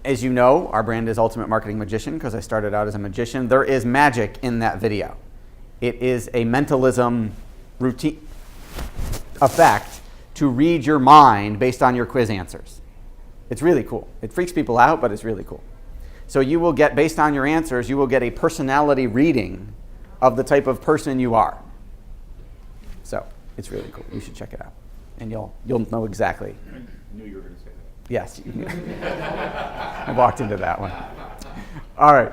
S1: as you know, our brand is Ultimate Marketing Magician because I started out as a magician. There is magic in that video. It is a mentalism routine effect to read your mind based on your quiz answers. It's really cool. It freaks people out, but it's really cool. So you will get, based on your answers, you will get a personality reading of the type of person you are. So it's really cool. You should check it out, and you'll know exactly.
S5: I knew you were going to say that.
S1: Yes, I walked into that one. All right.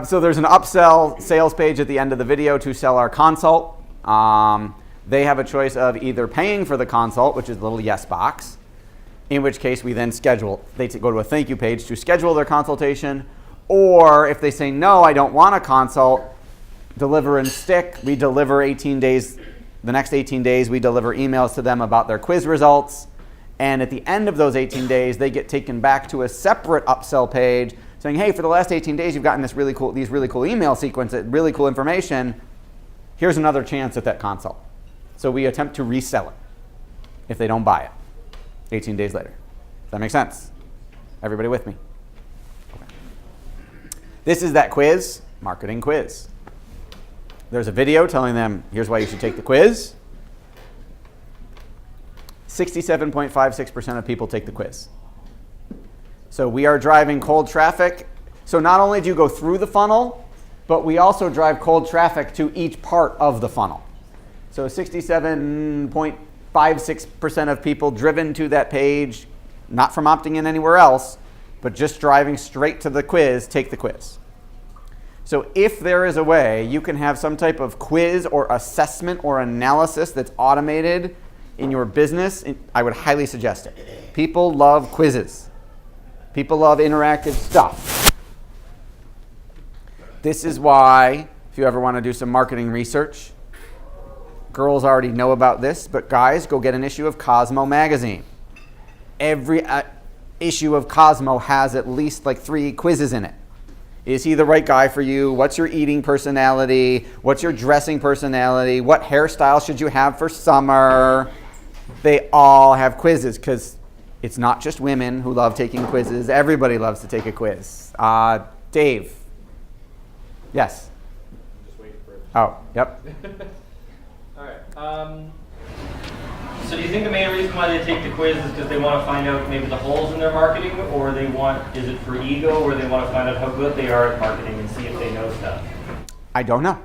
S1: So there's an upsell sales page at the end of the video to sell our consult. They have a choice of either paying for the consult, which is the little yes box, in which case we then schedule. They go to a thank you page to schedule their consultation, or if they say, no, I don't want a consult, deliver and stick. We deliver 18 days. The next 18 days, we deliver emails to them about their quiz results. And at the end of those 18 days, they get taken back to a separate upsell page saying, hey, for the last 18 days, you've gotten these really cool email sequences, really cool information. Here's another chance at that consult. So we attempt to resell it if they don't buy it 18 days later. Does that make sense? Everybody with me? Okay. This is that quiz, marketing quiz. There's a video telling them, here's why you should take the quiz. 67.56% of people take the quiz. So we are driving cold traffic. So not only do you go through the funnel, but we also drive cold traffic to each part of the funnel. So 67.56% of people driven to that page, not from opting in anywhere else, but just driving straight to the quiz, take the quiz. So if there is a way you can have some type of quiz or assessment or analysis that's automated in your business, I would highly suggest it. People love quizzes. People love interactive stuff. This is why, if you ever want to do some marketing research, girls already know about this, but guys, go get an issue of Cosmo magazine. Every issue of Cosmo has at least like 3 quizzes in it. Is he the right guy for you? What's your eating personality? What's your dressing personality? What hairstyle should you have for summer? They all have quizzes because it's not just women who love taking quizzes. Everybody loves to take a quiz. Dave. Yes.
S3: I'm just waiting for it.
S1: Oh, yep.
S3: All right.
S2: So do you think the main reason why they take the quiz is because they want to find out maybe the holes in their marketing, or is it for ego, or they want to find out how good they are at marketing and see if they know stuff?
S1: I don't know.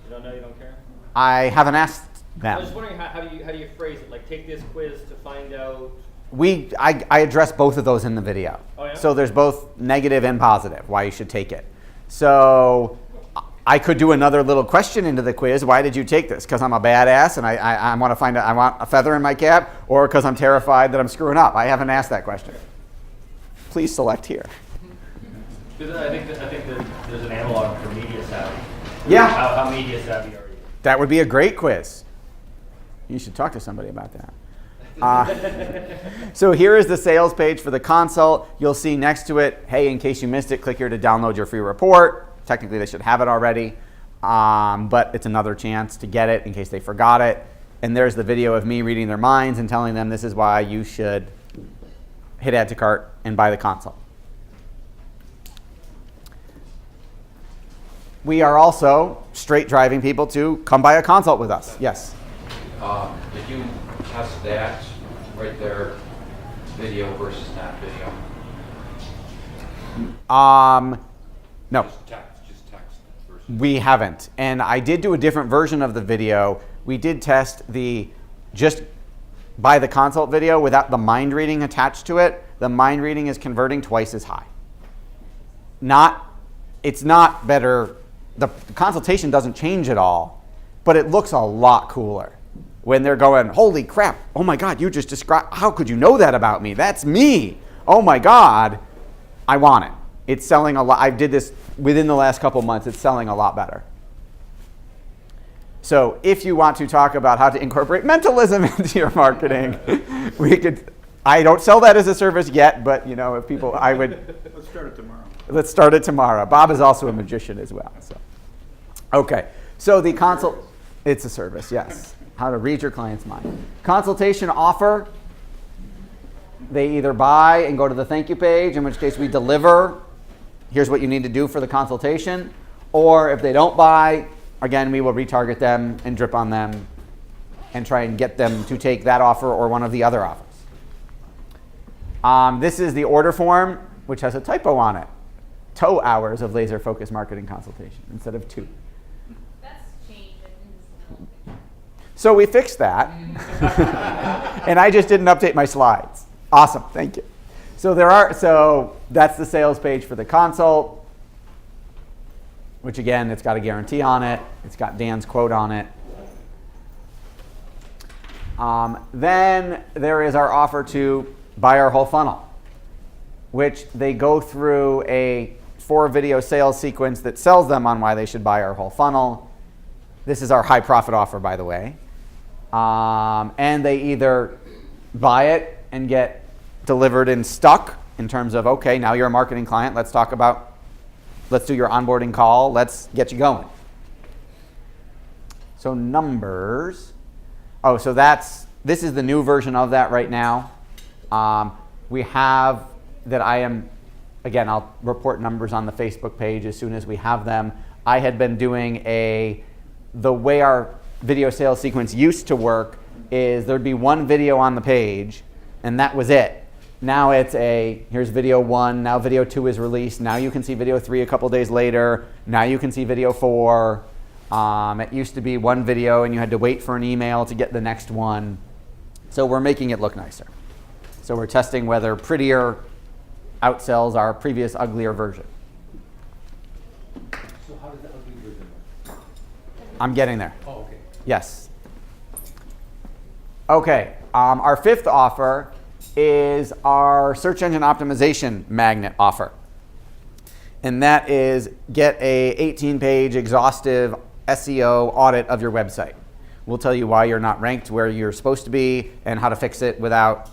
S3: You don't know, you don't care?
S1: I haven't asked
S3: I was
S1: them.
S3: just wondering how do you phrase it? Like, take this quiz to find out.
S1: I address both of those in the video.
S3: Oh, yeah?
S1: So there's both negative and positive, why you should take it. So I could do another little question into the quiz. Why did you take this? Because I'm a badass and I want to find out, I want a feather in my cap, or because I'm terrified that I'm screwing up? I haven't asked that question. Please select here.
S2: Because I think that there's an analog for media savvy.
S1: Yeah.
S2: How media savvy are you?
S1: That would be a great quiz. You should talk to somebody about that. So here is the sales page for the consult. You'll see next to it, hey, in case you missed it, click here to download your free report. Technically, they should have it already, but it's another chance to get it in case they forgot it. And there's the video of me reading their minds and telling them this is why you should hit add to cart and buy the consult. We are also straight driving people to come buy a consult with us. Yes?
S8: Did you test that right there, video versus not video?
S1: No.
S8: Just text versus.
S1: We haven't. And I did do a different version of the video. We did test the just buy the consult video without the mind reading attached to it. The mind reading is converting twice as high. It's not better. The consultation doesn't change at all, but it looks a lot cooler when they're going, holy crap, oh my God, you just described, how could you know that about me? That's me. Oh my God, I want it. It's selling a lot. I did this within the last couple months. It's selling a lot better. So if you want to talk about how to incorporate mentalism into your marketing, I don't sell that as a service yet, but if people, I would.
S5: Let's start it tomorrow.
S1: Let's start it tomorrow. Bob is also a magician as well. So, okay. So the consult, it's a service, yes. How to read your client's mind. Consultation offer. They either buy and go to the thank you page, in which case we deliver. Here's what you need to do for the consultation. Or if they don't buy, again, we will retarget them and drip on them and try and get them to take that offer or one of the other offers. This is the order form, which has a typo on it. 2 hours of laser focused marketing consultation instead of 2.
S9: That's
S1: So we fixed that. And I just didn't update my slides. Awesome, thank you. So that's the sales page for the consult, which again, it's got a guarantee on it. It's got Dan's quote on it. Then there is our offer to buy our whole funnel, which they go through a 4-video sales sequence that sells them on why they should buy our whole funnel. This is our high profit offer, by the way. And they either buy it and get delivered in stuck in terms of, okay, now you're a marketing client. Let's do your onboarding call. Let's get you going. So numbers. Oh, so this is the new version of that right now. We have that again, I'll report numbers on the Facebook page as soon as we have them. I had been doing the way our video sales sequence used to work is there'd be one video on the page and that was it. Now it's here's video 1, now video 2 is released, now you can see video 3 a couple days later, now you can see video 4. It used to be one video and you had to wait for an email to get the next one. So we're making it look nicer. So we're testing whether prettier outsells our previous uglier version.
S6: So how does the ugly version work?
S1: I'm getting there.
S6: Oh, okay.
S1: Yes. Okay, our 5th offer is our search engine optimization magnet offer. And that is get a 18-page exhaustive SEO audit of your website. We'll tell you why you're not ranked where you're supposed to be and how to fix it without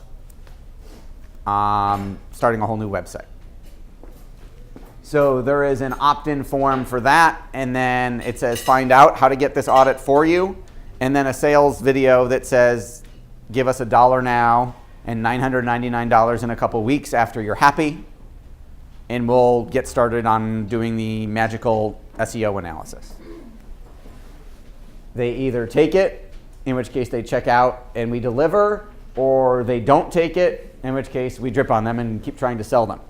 S1: starting a whole new website. So there is an opt-in form for that, and then it says find out how to get this audit for you, and then a sales video that says give us $1 now and $999 in a couple weeks after you're happy, and we'll get started on doing the magical SEO analysis. They either take it, in which case they check out and we deliver, or they don't take it, in which case we drip on them and keep trying to sell them.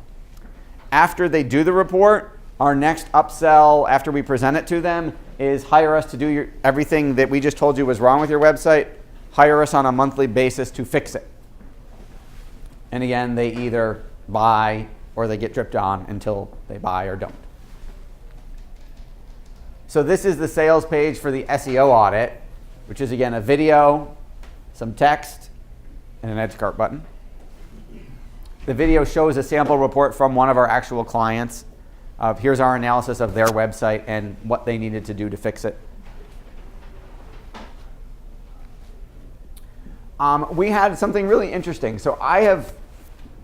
S1: After they do the report, our next upsell after we present it to them is hire us to do everything that we just told you was wrong with your website, hire us on a monthly basis to fix it. And again, they either buy or they get dripped on until they buy or don't. So this is the sales page for the SEO audit, which is again a video, some text, and an add to cart button. The video shows a sample report from one of our actual clients. Here's our analysis of their website and what they needed to do to fix it. We had something really interesting. So I have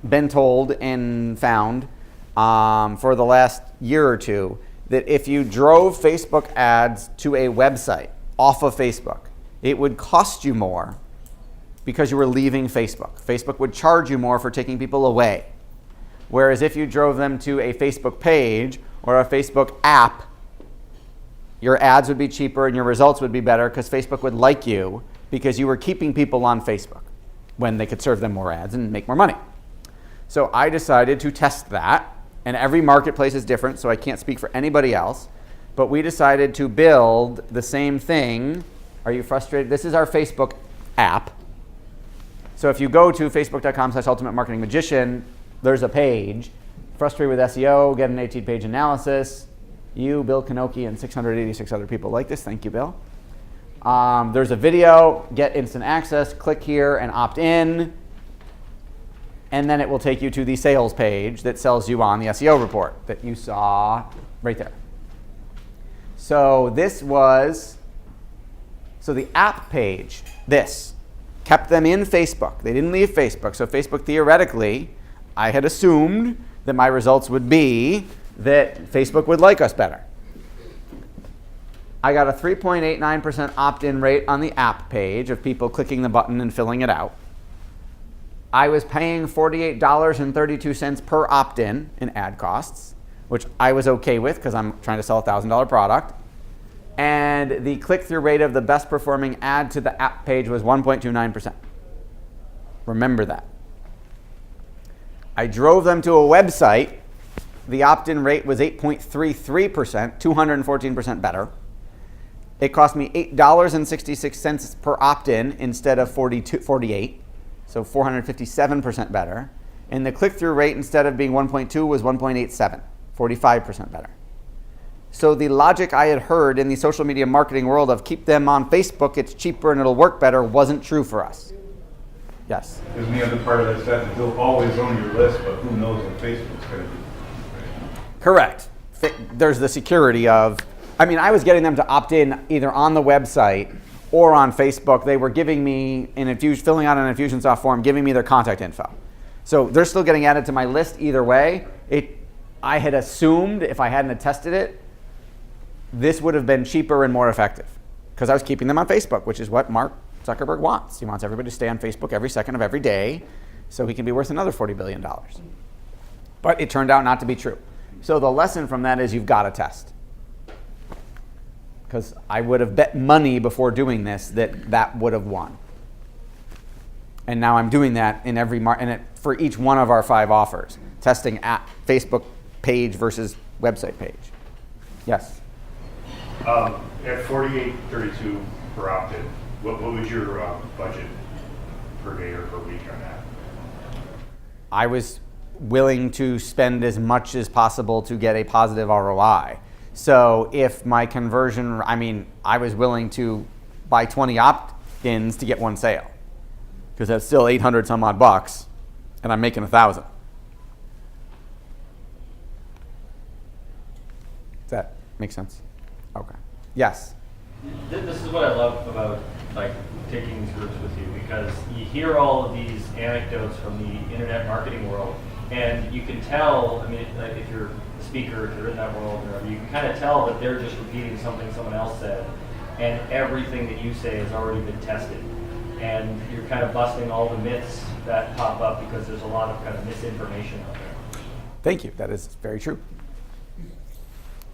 S1: been told and found for the last year or two that if you drove Facebook ads to a website off of Facebook, it would cost you more because you were leaving Facebook. Facebook would charge you more for taking people away. Whereas if you drove them to a Facebook page or a Facebook app, your ads would be cheaper and your results would be better because Facebook would like you because you were keeping people on Facebook when they could serve them more ads and make more money. So I decided to test that, and every marketplace is different, so I can't speak for anybody else, but we decided to build the same thing. Are you frustrated? This is our Facebook app. So if you go to facebook.com/ultimatemarketingmagician, there's a page, frustrated with SEO, get an 18-page analysis. You, Bill Kanoki, and 686 other people like this. Thank you, Bill. There's a video, get instant access, click here and opt in. And then it will take you to the sales page that sells you on the SEO report that you saw right there. So the app page, this, kept them in Facebook. They didn't leave Facebook. So Facebook, theoretically, I had assumed that my results would be that Facebook would like us better. I got a 3.89% opt-in rate on the app page of people clicking the button and filling it out. I was paying $48.32 per opt-in in ad costs, which I was okay with because I'm trying to sell a $1,000 product. And the click-through rate of the best performing ad to the app page was 1.29%. Remember that. I drove them to a website. The opt-in rate was 8.33%, 214% better. It cost me $8.66 per opt-in instead of 48, so 457% better. And the click-through rate instead of being 1.2 was 1.87, 45% better. So the logic I had heard in the social media marketing world of keep them on Facebook, it's cheaper and it'll work better, wasn't true for us. Yes?
S9: Because the other part of that sentence, they'll always own your list, but who knows what Facebook's going to do.
S1: Correct. There's the security of, I mean, I was getting them to opt in either on the website or on Facebook. They were giving me, filling out an Infusionsoft form, giving me their contact info. So they're still getting added to my list either way. I had assumed if I hadn't tested it, this would have been cheaper and more effective because I was keeping them on Facebook, which is what Mark Zuckerberg wants. He wants everybody to stay on Facebook every second of every day so he can be worth another $40 billion. But it turned out not to be true. So the lesson from that is you've got to test. Because I would have bet money before doing this that would have won. And now I'm doing that in every for each one of our 5 offers, testing at Facebook page versus website page. Yes?
S5: At $48.32 per opt-in, what was your budget per day or per week on that?
S1: I was willing to spend as much as possible to get a positive ROI. So if my conversion, I was willing to buy 20 opt-ins to get 1 sale because that's still 800 some odd bucks and I'm making 1,000. Does that make sense? Okay. Yes.
S2: This is what I love about taking these groups with you, because you hear all of these anecdotes from the internet marketing world, and you can tell. If you're a speaker, if you're in that world, or whatever, you can kind of tell that they're just repeating something someone else said, and everything that you say has already been tested, and you're kind of busting all the myths that pop up because there's a lot of kind of misinformation out there.
S1: Thank you. That is very true.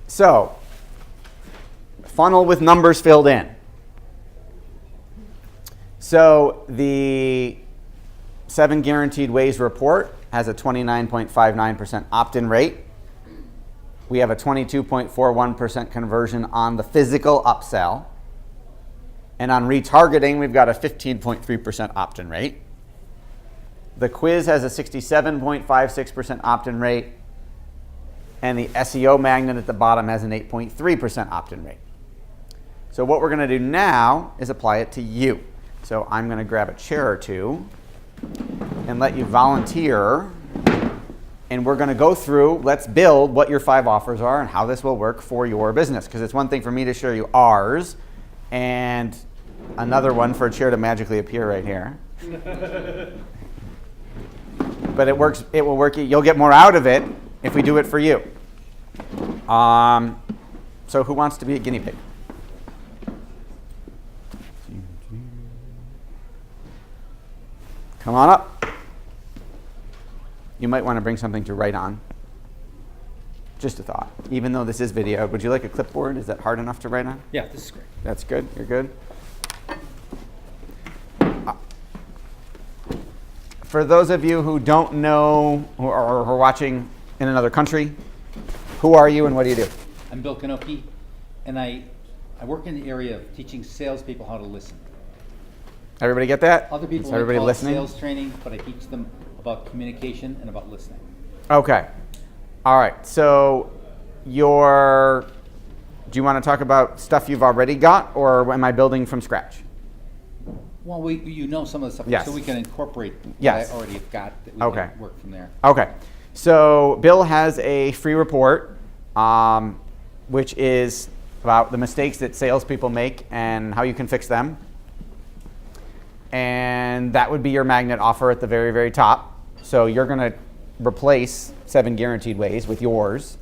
S1: So, funnel with numbers filled in. So the 7 Guaranteed Ways report has a 29.59% opt-in rate. We have a 22.41% conversion on the physical upsell. And on retargeting, we've got a 15.3% opt-in rate. The quiz has a 67.56% opt-in rate. And the SEO magnet at the bottom has an 8.3% opt-in rate. So what we're going to do now is apply it to you. So I'm going to grab a chair or two and let you volunteer. And we're going to go through, let's build what your 5 offers are and how this will work for your business. Because it's one thing for me to show you ours and another one for a chair to magically appear right here. But it works. It will work. You'll get more out of it if we do it for you. So who wants to be a guinea pig? Come on up. You might want to bring something to write on. Just a thought. Even though this is video, would you like a clipboard? Is that hard enough to write on?
S6: Yeah, this is great.
S1: That's good. You're good. For those of you who don't know or are watching in another country, who are you and what do you do?
S6: I'm Bill Kanoki, and I work in the area of teaching salespeople how to listen.
S1: Everybody get that?
S6: Other people
S1: Is
S6: might
S1: everybody
S6: call it
S1: listening?
S6: sales training, but I teach them about communication and about listening.
S1: Okay. All right. So do you want to talk about stuff you've already got, or am I building from scratch?
S6: Well, you know some of the stuff,
S1: Yes.
S6: so we can incorporate
S1: Yes.
S6: what I already have got that we
S1: Okay.
S6: can work from there.
S1: Okay. So Bill has a free report, which is about the mistakes that salespeople make and how you can fix them. And that would be your magnet offer at the very, very top. So you're going to replace 7 Guaranteed Ways with yours.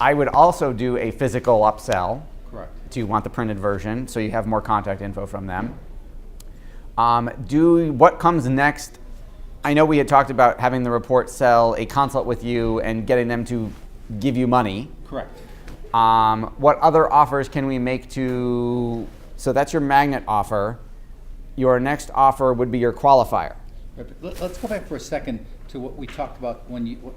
S1: I would also do a physical upsell.
S6: Correct.
S1: Do you want the printed version so you have more contact info from them? What comes next? I know we had talked about having the report sell a consult with you and getting them to give you money.
S6: Correct.
S1: What other offers can we make to, so that's your magnet offer. Your next offer would be your qualifier.
S6: Let's go back for a second to what we talked about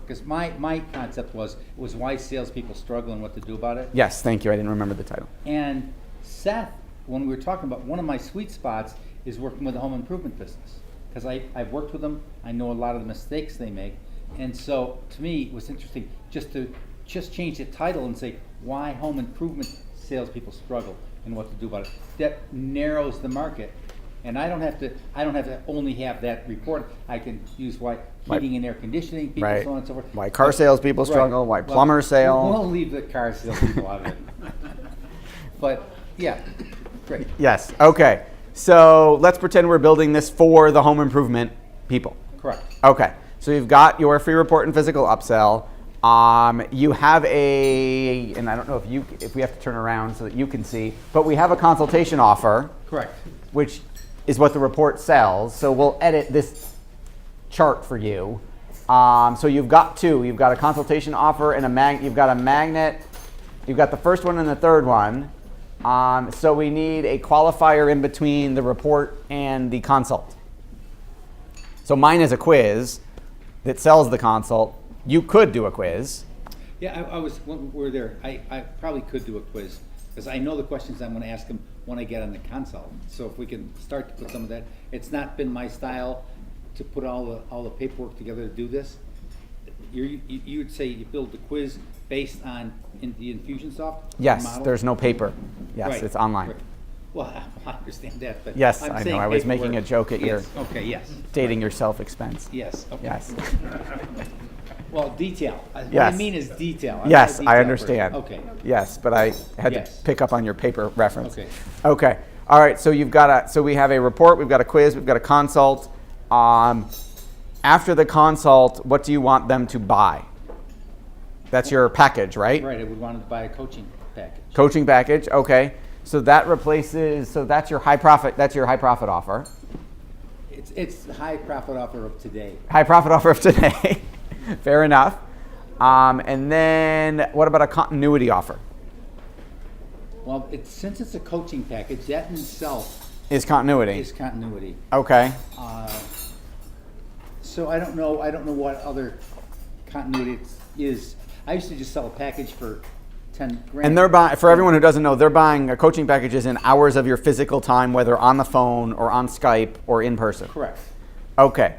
S6: because my concept was why salespeople struggle and what to do about it.
S1: Yes, thank you. I didn't remember the title.
S6: And Seth, when we were talking about, one of my sweet spots is working with the home improvement business. Because I've worked with them, I know a lot of the mistakes they make. And so, to me, it was interesting just to change the title and say why home improvement salespeople struggle and what to do about it. That narrows the market. And I don't have to only have that report. I can use why heating and air conditioning people,
S1: Right.
S6: so on and so forth.
S1: Why car salespeople struggle, why plumbers sell.
S6: We'll leave the car salespeople out of it. But, yeah, great.
S1: Yes, okay. So let's pretend we're building this for the home improvement people.
S6: Correct.
S1: Okay, so you've got your free report and physical upsell. You have and I don't know if we have to turn around so that you can see, but we have a consultation offer.
S6: Correct.
S1: Which is what the report sells. So we'll edit this chart for you. So you've got two. You've got a consultation offer and you've got a magnet. You've got the first one and the third one. So we need a qualifier in between the report and the consult. So mine is a quiz that sells the consult. You could do a quiz.
S6: Yeah, when we're there, I probably could do a quiz, because I know the questions I'm gonna ask them when I get on the consult. So if we can start to put some of that, it's not been my style to put all the paperwork together to do this. You would say you build the quiz based on the Infusionsoft
S1: Yes,
S6: model?
S1: there's no paper. Yes,
S6: Right,
S1: it's online.
S6: right. Well, I understand that, but
S1: Yes,
S6: I'm
S1: I know.
S6: saying
S1: I was making a
S6: paperwork.
S1: joke at your
S6: Yes, okay, yes.
S1: dating yourself expense.
S6: Yes, okay.
S1: Yes.
S6: Well, detail. What
S1: Yes.
S6: I mean is detail. I'm
S1: Yes,
S6: not a
S1: I
S6: detail
S1: understand.
S6: person. Okay.
S1: Yes, but I had
S6: Yes.
S1: to pick up on your paper reference.
S6: Okay.
S1: Okay. All right. So so we have a report. We've got a quiz. We've got a consult. After the consult, what do you want them to buy? That's your package, right?
S6: Right, I would want to buy a coaching package.
S1: Coaching package. Okay. So that replaces. So that's your high profit. That's your high profit offer.
S6: It's the high profit offer of today.
S1: High profit offer of today. Fair enough. And then what about a continuity offer?
S6: Well, since it's a coaching package, that in itself
S1: Is continuity.
S6: is continuity.
S1: Okay.
S6: So I don't know what other continuity is. I used to just sell a package for 10 grand.
S1: And they're buying, for everyone who doesn't know, they're buying a coaching packages in hours of your physical time, whether on the phone or on Skype or in person.
S6: Correct.
S1: Okay.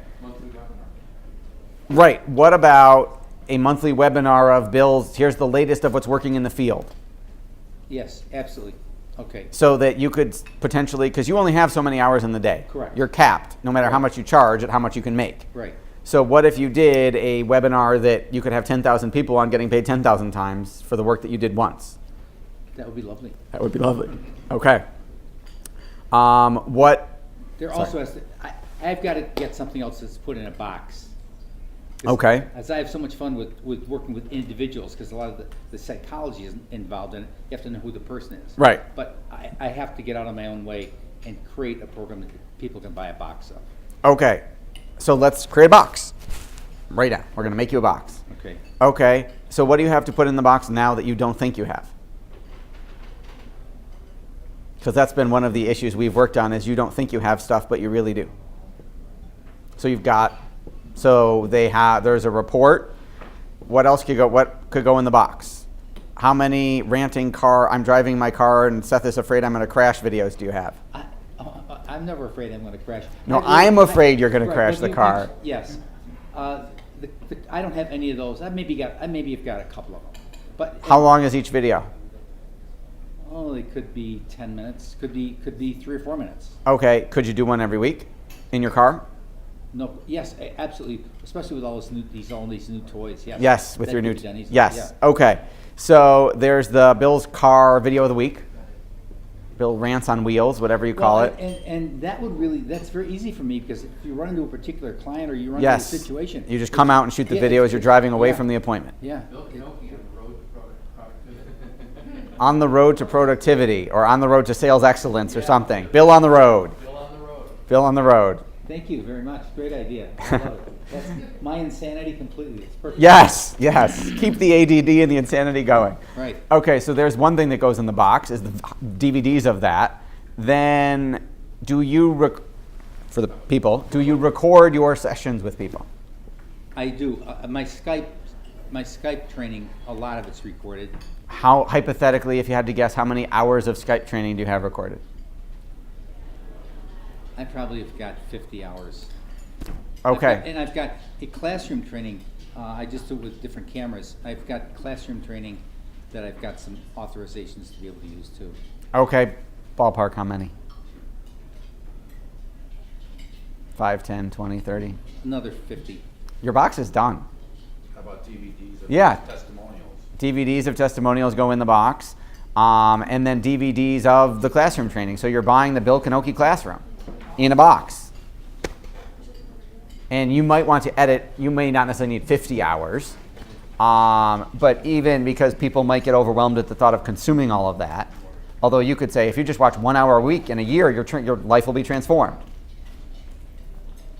S1: Right. What about a monthly webinar of Bill's, here's the latest of what's working in the field?
S6: Yes, absolutely. Okay.
S1: So that you could potentially, because you only have so many hours in the day.
S6: Correct.
S1: You're capped, no matter how much you charge at how much you can make.
S6: Right.
S1: So what if you did a webinar that you could have 10,000 people on getting paid 10,000 times for the work that you did once?
S6: That would be lovely.
S1: That would be lovely. Okay. What?
S6: There
S1: Sorry.
S6: also has to, I've got to get something else that's put in a box. 'Cause
S1: Okay.
S6: As I have so much fun with working with individuals, because a lot of the psychology is involved in it. You have to know who the person is.
S1: Right.
S6: But I have to get out of my own way and create a program that people can buy a box of.
S1: Okay. So let's create a box. Right now. We're going to make you a box.
S6: Okay.
S1: Okay. So what do you have to put in the box now that you don't think you have? Because that's been one of the issues we've worked on is you don't think you have stuff, but you really do. So you've got, there's a report. What else could go in the box? How many ranting I'm driving my car and Seth is afraid I'm going to crash videos do you have?
S6: I'm never afraid I'm going to crash.
S1: No, I'm afraid you're going to
S6: Right,
S1: crash
S6: but
S1: the car.
S6: Yes. I don't have any of those. I maybe have got a couple of them. But
S1: How long is each video?
S6: Oh, it could be 10 minutes. Could be 3 or 4 minutes.
S1: Okay. Could you do one every week in your car?
S6: No. Yes, absolutely. Especially with all these new toys. Yes.
S1: Yes, with
S6: That
S1: your new.
S6: could be done easily,
S1: Yes.
S6: yeah.
S1: Okay. So there's the Bill's car video of the week. Bill rants on wheels, whatever you call it.
S6: And that's very easy for me, because if you run into a particular client or you run
S1: Yes.
S6: into a situation.
S1: You just come out and shoot the
S6: Yeah,
S1: video as you're driving away
S6: yeah.
S1: from the appointment.
S6: Yeah.
S1: On the road to productivity or on the road to sales excellence or something. Bill on the road. Bill on the road.
S6: Thank you very much. Great idea. I love it. That's my insanity completely. It's perfect.
S1: Yes, yes. Keep the ADD and the insanity going.
S6: Right.
S1: Okay, so there's one thing that goes in the box is the DVDs of that. Then do you, for the people, do you record your sessions with people?
S6: I do. My Skype my Skype training, a lot of it's recorded.
S1: How, hypothetically, if you had to guess, how many hours of Skype training do you have recorded?
S6: I probably have got 50 hours.
S1: Okay.
S6: And I've got a classroom training. I just do it with different cameras. I've got classroom training that I've got some authorizations to be able to use too.
S1: Okay. Ballpark, how many? 5, 10, 20, 30?
S6: Another 50.
S1: Your box is done.
S7: How about DVDs of
S1: Yeah.
S7: testimonials?
S1: DVDs of testimonials go in the box, and then DVDs of the classroom training. So you're buying the Bill Kanoki classroom in a box. And you might want to edit, you may not necessarily need 50 hours, but even because people might get overwhelmed at the thought of consuming all of that, although you could say if you just watch 1 hour a week in a year, your life will be transformed.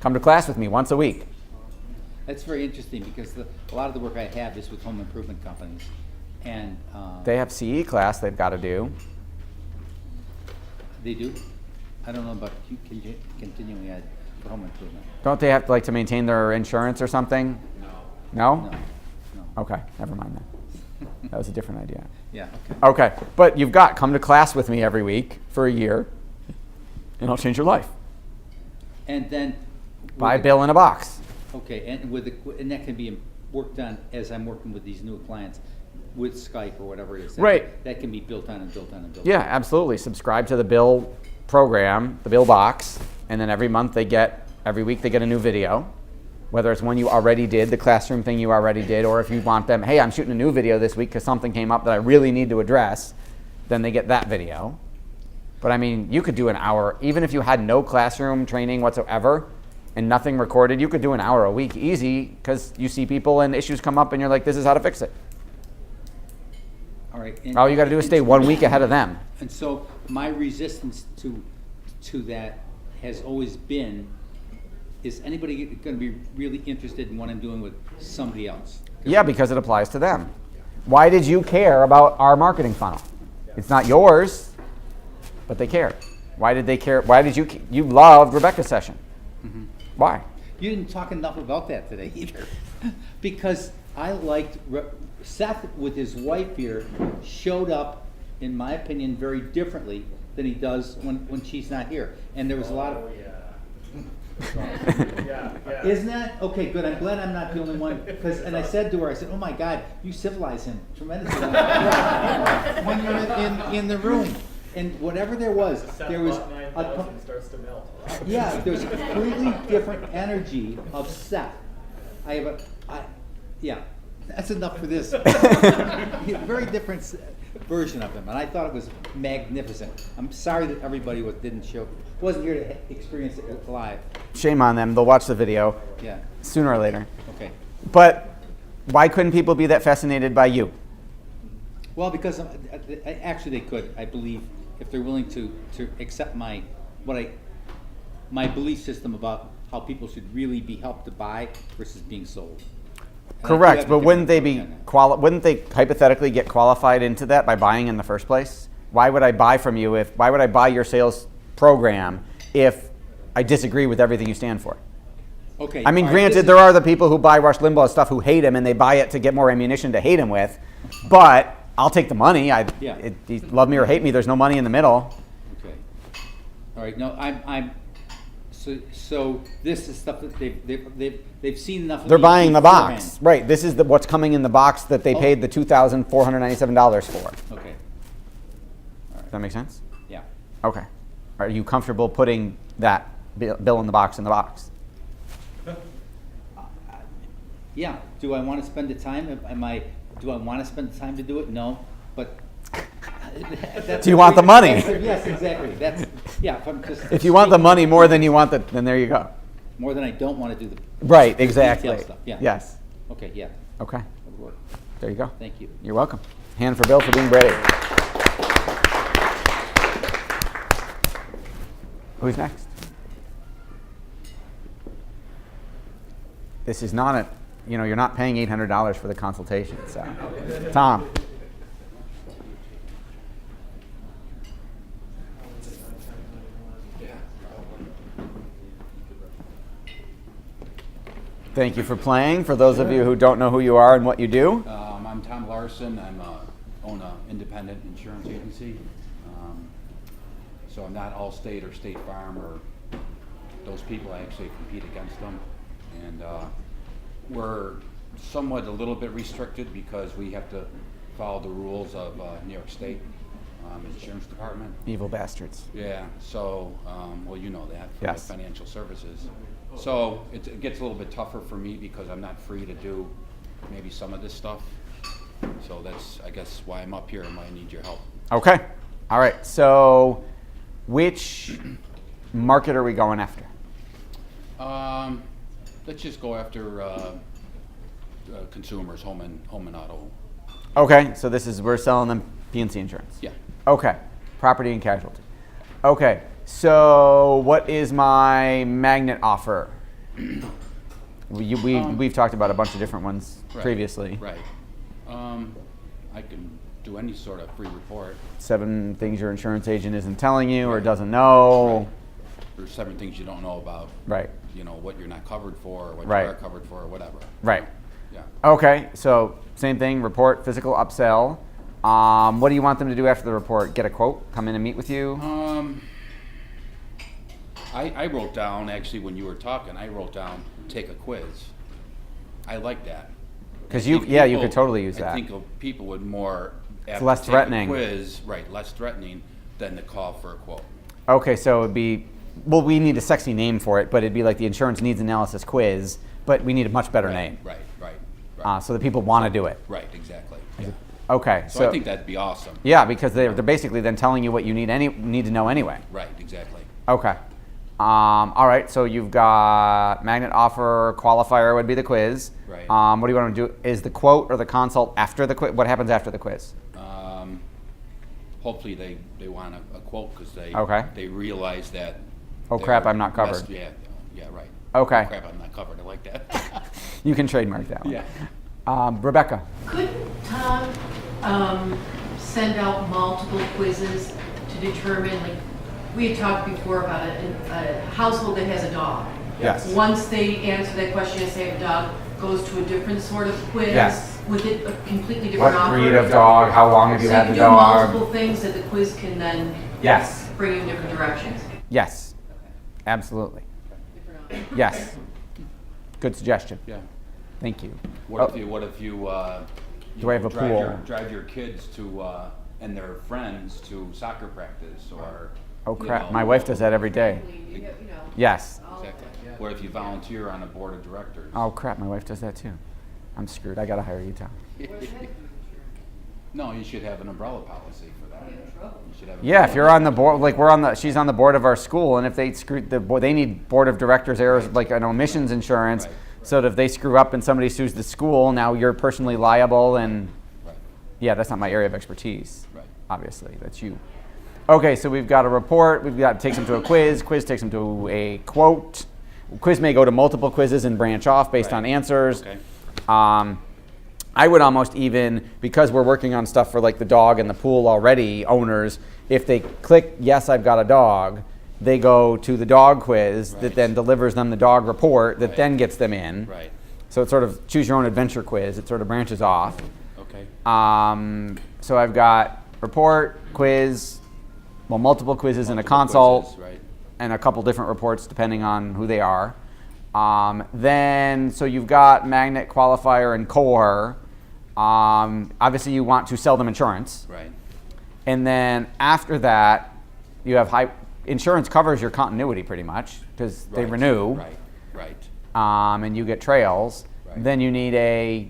S1: Come to class with me once a week.
S6: That's very interesting because a lot of the work I have is with home improvement companies. And
S1: They have CE class they've got to do.
S6: they do? I don't know about continuing ed for home improvement.
S1: Don't they have to, like, to maintain their insurance or something? No. No?
S6: No.
S1: Okay, never mind that. That was a different idea.
S6: Yeah, okay.
S1: Okay, but you've got come to class with me every week for a year, and I'll change your life.
S6: And then
S1: Buy a bill in a box.
S6: okay, and that can be worked on as I'm working with these new clients with Skype or whatever it is.
S1: Right.
S6: That can be built on and built on and built
S1: Yeah,
S6: on.
S1: absolutely. Subscribe to the bill program, the bill box, and then every week they get a new video, whether it's one you already did, the classroom thing you already did, or if you want them, hey, I'm shooting a new video this week because something came up that I really need to address, then they get that video. But I mean, you could do an hour, even if you had no classroom training whatsoever and nothing recorded, you could do an hour a week easy because you see people and issues come up and you're like, this is how to fix it.
S6: All right.
S1: All you got to do is stay 1 week ahead of them.
S6: And so my resistance to that has always been, is anybody going to be really interested in what I'm doing with somebody else?
S1: Yeah, because it applies to them. Why did you care about our marketing funnel? It's not yours, but they cared. Why did they care? Why did you loved Rebecca's session?
S6: Mm-hmm.
S1: Why?
S6: You didn't talk enough about that today either. Because I liked, Seth with his wife here showed up, in my opinion, very differently than he does when she's not here. And there was a lot of, isn't that? Okay, good. I'm glad I'm not the only one. And I said to her, I said, oh my God, you civilize him tremendously when you're in the room. And whatever there was
S3: starts to melt.
S6: yeah, there's a completely different energy of Seth. Yeah, that's enough for this. Very different version of him, and I thought it was magnificent. I'm sorry that everybody wasn't here to experience it live.
S1: Shame on them. They'll watch the video
S6: Yeah.
S1: sooner or later.
S6: Okay.
S1: But why couldn't people be that fascinated by you?
S6: Well, because actually they could, I believe, if they're willing to accept my belief system about how people should really be helped to buy versus being sold. And I do
S1: Correct,
S6: have a
S1: but wouldn't they
S6: different
S1: be
S6: approach on that.
S1: wouldn't they hypothetically get qualified into that by buying in the first place? Why would I buy from you why would I buy your sales program if I disagree with everything you stand for?
S6: Okay.
S1: I mean,
S6: all right,
S1: granted,
S6: this
S1: there are the people who buy Rush Limbaugh's stuff who hate him and they buy it to get more ammunition to hate him with, but I'll take the money.
S6: Yeah.
S1: Love me or hate me, there's no money in the middle.
S6: Okay. All right. No, I'm. So this is stuff that they've seen enough. Of
S1: They're
S6: me
S1: buying the
S6: beforehand.
S1: box. Right, this is what's coming in the box that they
S6: Oh.
S1: paid the $2,497 for.
S6: Okay.
S1: Does that make sense?
S6: Yeah.
S1: Okay. Are you comfortable putting that bill in the box?
S6: Yeah. Do I want to spend the time? Do I want to spend the time to do it? No. But.
S1: Do you want the money?
S6: Yes, exactly. If I'm just.
S1: If you want the money more than you want then there you go.
S6: More than I don't want to do the.
S1: Right, exactly.
S6: Detail stuff. Yeah.
S1: Yes.
S6: Okay. Yeah.
S1: Okay.
S6: That would work.
S1: There you go.
S6: Thank you.
S1: You're welcome. Hand for Bill for being brave. Who's next? This is not you're not paying $800 for the consultation, so. Tom. Thank you for playing. For those of you who don't know who you are and what you do.
S10: I'm Tom Larson. Own an independent insurance agency. So I'm not Allstate or State Farm or those people. I actually compete against them. And we're somewhat a little bit restricted because we have to follow the rules of New York State Insurance Department.
S1: Evil bastards.
S10: Yeah, so, well, you know that, for
S1: Yes.
S10: the financial services. So it gets a little bit tougher for me because I'm not free to do maybe some of this stuff. So that's, I guess, why I'm up here and why I need your help.
S1: Okay. All right. So, which market are we going after?
S10: Let's just go after consumers, home and auto.
S1: Okay. So we're selling them P&C insurance.
S10: Yeah.
S1: Okay. Property and casualty. Okay. So, what is my magnet offer? We've talked about a bunch of different ones
S10: Right,
S1: previously.
S10: Right. I can do any sort of free report.
S1: 7 things your insurance agent isn't telling you or doesn't know.
S10: There's 7 things you don't know about.
S1: Right.
S10: You know, what you're not covered for, or what
S1: Right.
S10: you are covered for, or whatever.
S1: Right.
S10: Yeah.
S1: Okay. So, same thing. Report, physical upsell. What do you want them to do after the report? Get a quote? Come in and meet with you?
S10: I wrote down, actually, when you were talking, I wrote down, take a quiz. I like that.
S1: Because
S10: I
S1: you
S10: think
S1: could
S10: people-
S1: totally use that.
S10: I think people would more, after
S1: less
S10: take a
S1: threatening.
S10: quiz, right, less threatening than to call for a quote.
S1: Okay, so it'd be, well, we need a sexy name for it, but it'd be like the insurance needs analysis quiz, but we need a much better name.
S10: Right.
S1: So that people want to do it.
S10: Right, exactly. Yeah.
S1: Okay,
S10: So I think that'd be awesome.
S1: yeah, because they're basically then telling you what you need to know anyway.
S10: Right, exactly.
S1: Okay. All right, so you've got magnet offer, qualifier would be the quiz.
S10: Right.
S1: What do you want to do? Is the quote or the consult after the quiz? What happens after the quiz?
S10: Hopefully they want a quote because
S1: Okay.
S10: they realize that.
S1: Oh, crap,
S10: they're
S1: I'm not covered.
S10: Yeah, right.
S1: Okay.
S10: Oh, crap, I'm not covered. I like that.
S1: You can trademark that one.
S10: Yeah.
S1: Rebecca.
S11: Could Tom send out multiple quizzes to determine, like, we had talked before about a household that has a dog.
S1: Yes.
S11: Once they answer that question and say a dog, goes to a different sort of quiz.
S1: Yes.
S11: With it a completely
S1: What
S11: different offer.
S1: breed of dog? How long have you
S11: So
S1: had
S11: you
S1: the
S11: can do
S1: dog?
S11: multiple things that the quiz can then
S1: Yes.
S11: bring in different directions.
S1: Yes. Absolutely.
S11: Different offers.
S1: Yes. Good suggestion.
S10: Yeah.
S1: Thank you.
S10: What
S1: Oh,
S10: if you
S1: Do I have a pool?
S10: drive your kids to and their friends to soccer practice or
S1: Oh
S10: you
S1: crap!
S10: know,
S1: My wife does that every day.
S11: You know,
S1: Yes.
S11: all of
S10: Exactly.
S11: that.
S10: Or if you volunteer on a board of directors.
S1: Oh crap! My wife does that too. I'm screwed. I gotta hire you, Tom.
S10: No, you should have an umbrella policy for that. You should have.
S1: Yeah, if you're on the board, like she's on the board of our school, and if they screw the board, they need board of directors errors, like an omissions insurance,
S10: Right.
S1: so that if they screw up and somebody sues the school, now you're personally liable. And
S10: Right.
S1: yeah, that's not my area of expertise.
S10: Right.
S1: Obviously, that's you. Okay, so we've got a report. We've got takes them to a quiz. Quiz takes them to a quote. Quiz may go to multiple quizzes and branch off based
S10: Right.
S1: on answers.
S10: Okay.
S1: I would almost even, because we're working on stuff for like the dog and the pool already, owners, if they click, yes, I've got a dog, they go to the dog quiz that
S10: Right.
S1: then delivers them the dog report that
S10: Right.
S1: then gets them in.
S10: Right.
S1: So it's sort of choose your own adventure quiz. It sort of branches off.
S10: Okay.
S1: So I've got report, quiz, well, multiple quizzes and a
S10: Multiple
S1: consult,
S10: quizzes, right.
S1: and a couple different reports depending on who they are. Then, so you've got magnet, qualifier, and core. Obviously, you want to sell them insurance.
S10: Right.
S1: And then after that, you have insurance covers your continuity pretty much because they
S10: Right.
S1: renew.
S10: Right.
S1: And you get trails.
S10: Right.
S1: Then you need a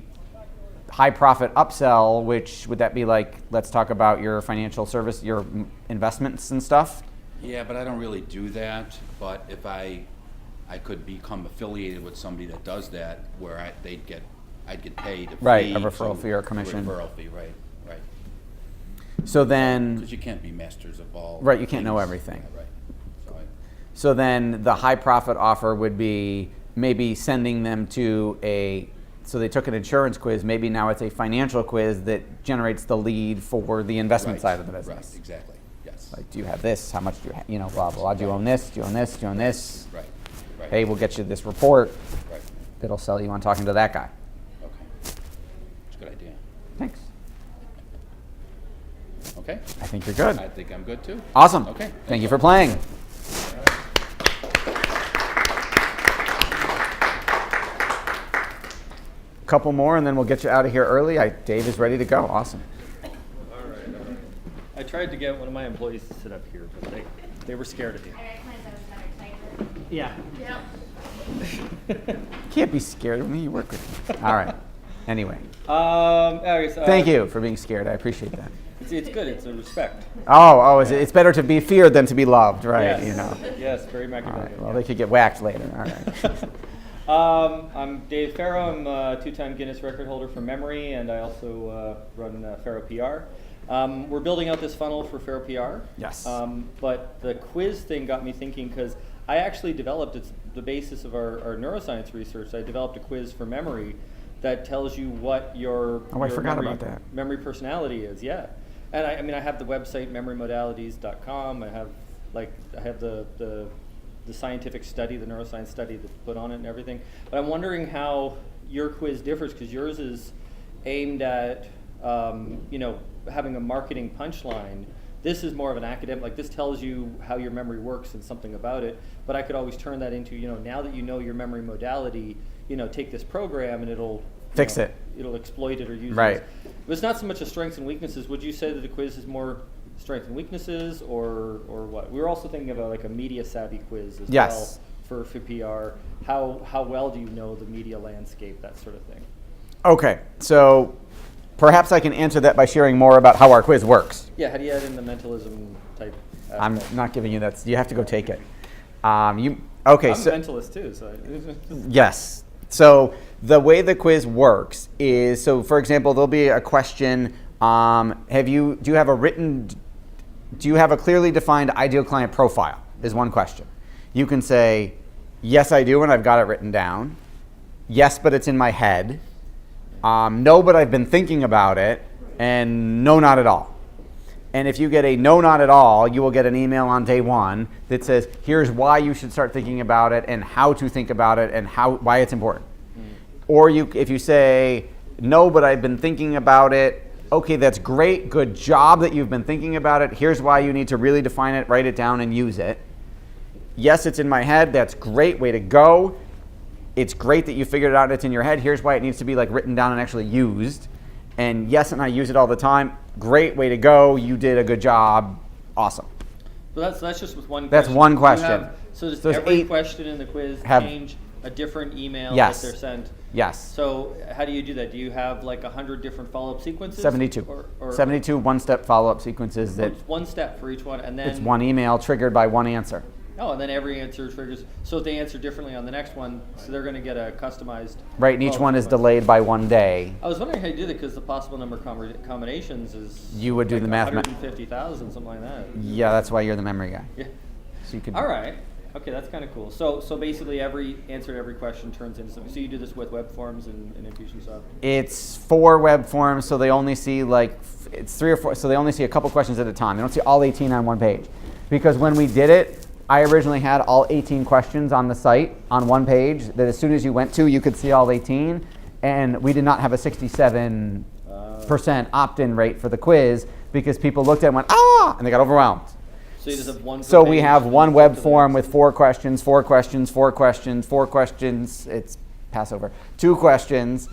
S1: high profit upsell, which would that be like, let's talk about your financial service, your investments and stuff?
S10: Yeah, but I don't really do that. But if I could become affiliated with somebody that does that, where I'd get paid a fee.
S1: Right, a referral fee or commission.
S10: Referral fee, right.
S1: So then,
S10: Because you can't be masters of all.
S1: Right, you can't know
S10: things.
S1: everything.
S10: Yeah, right.
S1: so then the high profit offer would be maybe sending them to so they took an insurance quiz, maybe now it's a financial quiz that generates the lead for the investment
S10: Right,
S1: side of the business.
S10: Right, exactly, yes.
S1: Like, do you have this? How much do you have? Blah, blah, blah. Do you own this? Do you own this? Do you own this?
S10: Right.
S1: Hey, we'll get you this report.
S10: Right.
S1: that'll sell you on talking to that guy.
S10: Okay. That's a good idea.
S1: Thanks.
S10: Okay.
S1: I think you're good.
S10: I think I'm good too.
S1: Awesome.
S10: Okay.
S1: Thank you for playing. Couple more and then we'll get you out of here early. Dave is ready to go. Awesome.
S3: All right. I tried to get one of my employees to sit up here, but they were scared of you. Yeah.
S1: Can't be scared of me. You work with me. All right. Anyway,
S3: Okay, so,
S1: thank you for being scared. I appreciate that.
S3: It's good. It's a respect.
S1: It's better to be feared than to be loved, right?
S3: Yes.
S1: You know.
S3: Yes, very
S1: All
S3: Machiavellian.
S1: right. Well, they could get whacked later. All right.
S3: I'm Dave Farrow. I'm a two-time Guinness record holder for memory, and I also run Farrow PR. We're building out this funnel for Farrow PR.
S1: Yes.
S3: But the quiz thing got me thinking because I actually developed, it's the basis of our neuroscience research, I developed a quiz for memory that tells you what your,
S1: I
S3: your
S1: forgot
S3: memory,
S1: about that.
S3: memory personality is, yeah. And I mean, I have the website memorymodalities.com. I have the scientific study, the neuroscience study that's put on it and everything. But I'm wondering how your quiz differs because yours is aimed at, having a marketing punchline. This is more of an academic, like this tells you how your memory works and something about it. But I could always turn that into, now that you know your memory modality, take this program and it'll
S1: Fix it.
S3: It'll exploit it or use
S1: Right.
S3: it. But it's not so much a strengths and weaknesses. Would you say that the quiz is more strengths and weaknesses or what? We were also thinking about like a media savvy quiz as
S1: Yes.
S3: well for PR. How well do you know the media landscape, that sort of thing?
S1: Okay. So perhaps I can answer that by sharing more about how our quiz works.
S3: Yeah, how do you add in the mentalism type
S1: I'm
S3: aspect?
S1: not giving you that. You have to go take it. Okay.
S3: I'm
S1: So
S3: a mentalist too, so
S1: yes. So the way the quiz works is, so for example, there'll be a question. Do you have a clearly defined ideal client profile? Is one question. You can say, yes, I do, and I've got it written down. Yes, but it's in my head. No, but I've been thinking about it. And no, not at all. And if you get a no, not at all, you will get an email on day one that says, here's why you should start thinking about it and how to think about it and why it's important. Or if you say, no, but I've been thinking about it, okay, that's great, good job that you've been thinking about it. Here's why you need to really define it, write it down, and use it. Yes, it's in my head. That's great, way to go. It's great that you figured it out and it's in your head. Here's why it needs to be written down and actually used. And yes, and I use it all the time. Great, way to go. You did a good job. Awesome.
S3: So that's just with one question.
S1: That's one
S3: Do you
S1: question.
S3: so does
S1: So there's
S3: every
S1: 8
S3: question in the quiz
S1: have-
S3: change a different email
S1: Yes.
S3: that they're sent?
S1: Yes.
S3: So how do you do that? Do you have 100 different follow-up sequences?
S1: 72.
S3: Or
S1: 72 one-step follow-up sequences that
S3: one step for each one, and then
S1: it's one email triggered by one answer.
S3: Oh, and then every answer triggers. So if they answer differently on the next one, so they're going to get a customized.
S1: Right, and each
S3: follow-up
S1: one is
S3: sequence.
S1: delayed by one day.
S3: I was wondering how you do that because the possible number of combinations is.
S1: You would do the math.
S3: 150,000, something like that.
S1: Yeah, that's why you're the memory guy.
S3: Yeah.
S1: So you could.
S3: All right. Okay, that's kind of cool. So basically, every answer to every question turns into something. So you do this with web forms and Infusionsoft.
S1: It's 4 web forms, so they only see it's 3 or 4. So they only see a couple questions at a time. They don't see all 18 on one page, because when we did it, I originally had all 18 questions on the site on one page. That as soon as you went to, you could see all 18, and we did not have a 67% opt-in rate for the quiz because people looked at it and went and they got overwhelmed.
S3: So you just have one.
S1: So
S3: per
S1: we
S3: page,
S1: have
S3: and
S1: one
S3: you
S1: web
S3: flip to the
S1: form
S3: next.
S1: with 4 questions, 4 questions, 4 questions, 4 questions. It's Passover. 2 questions,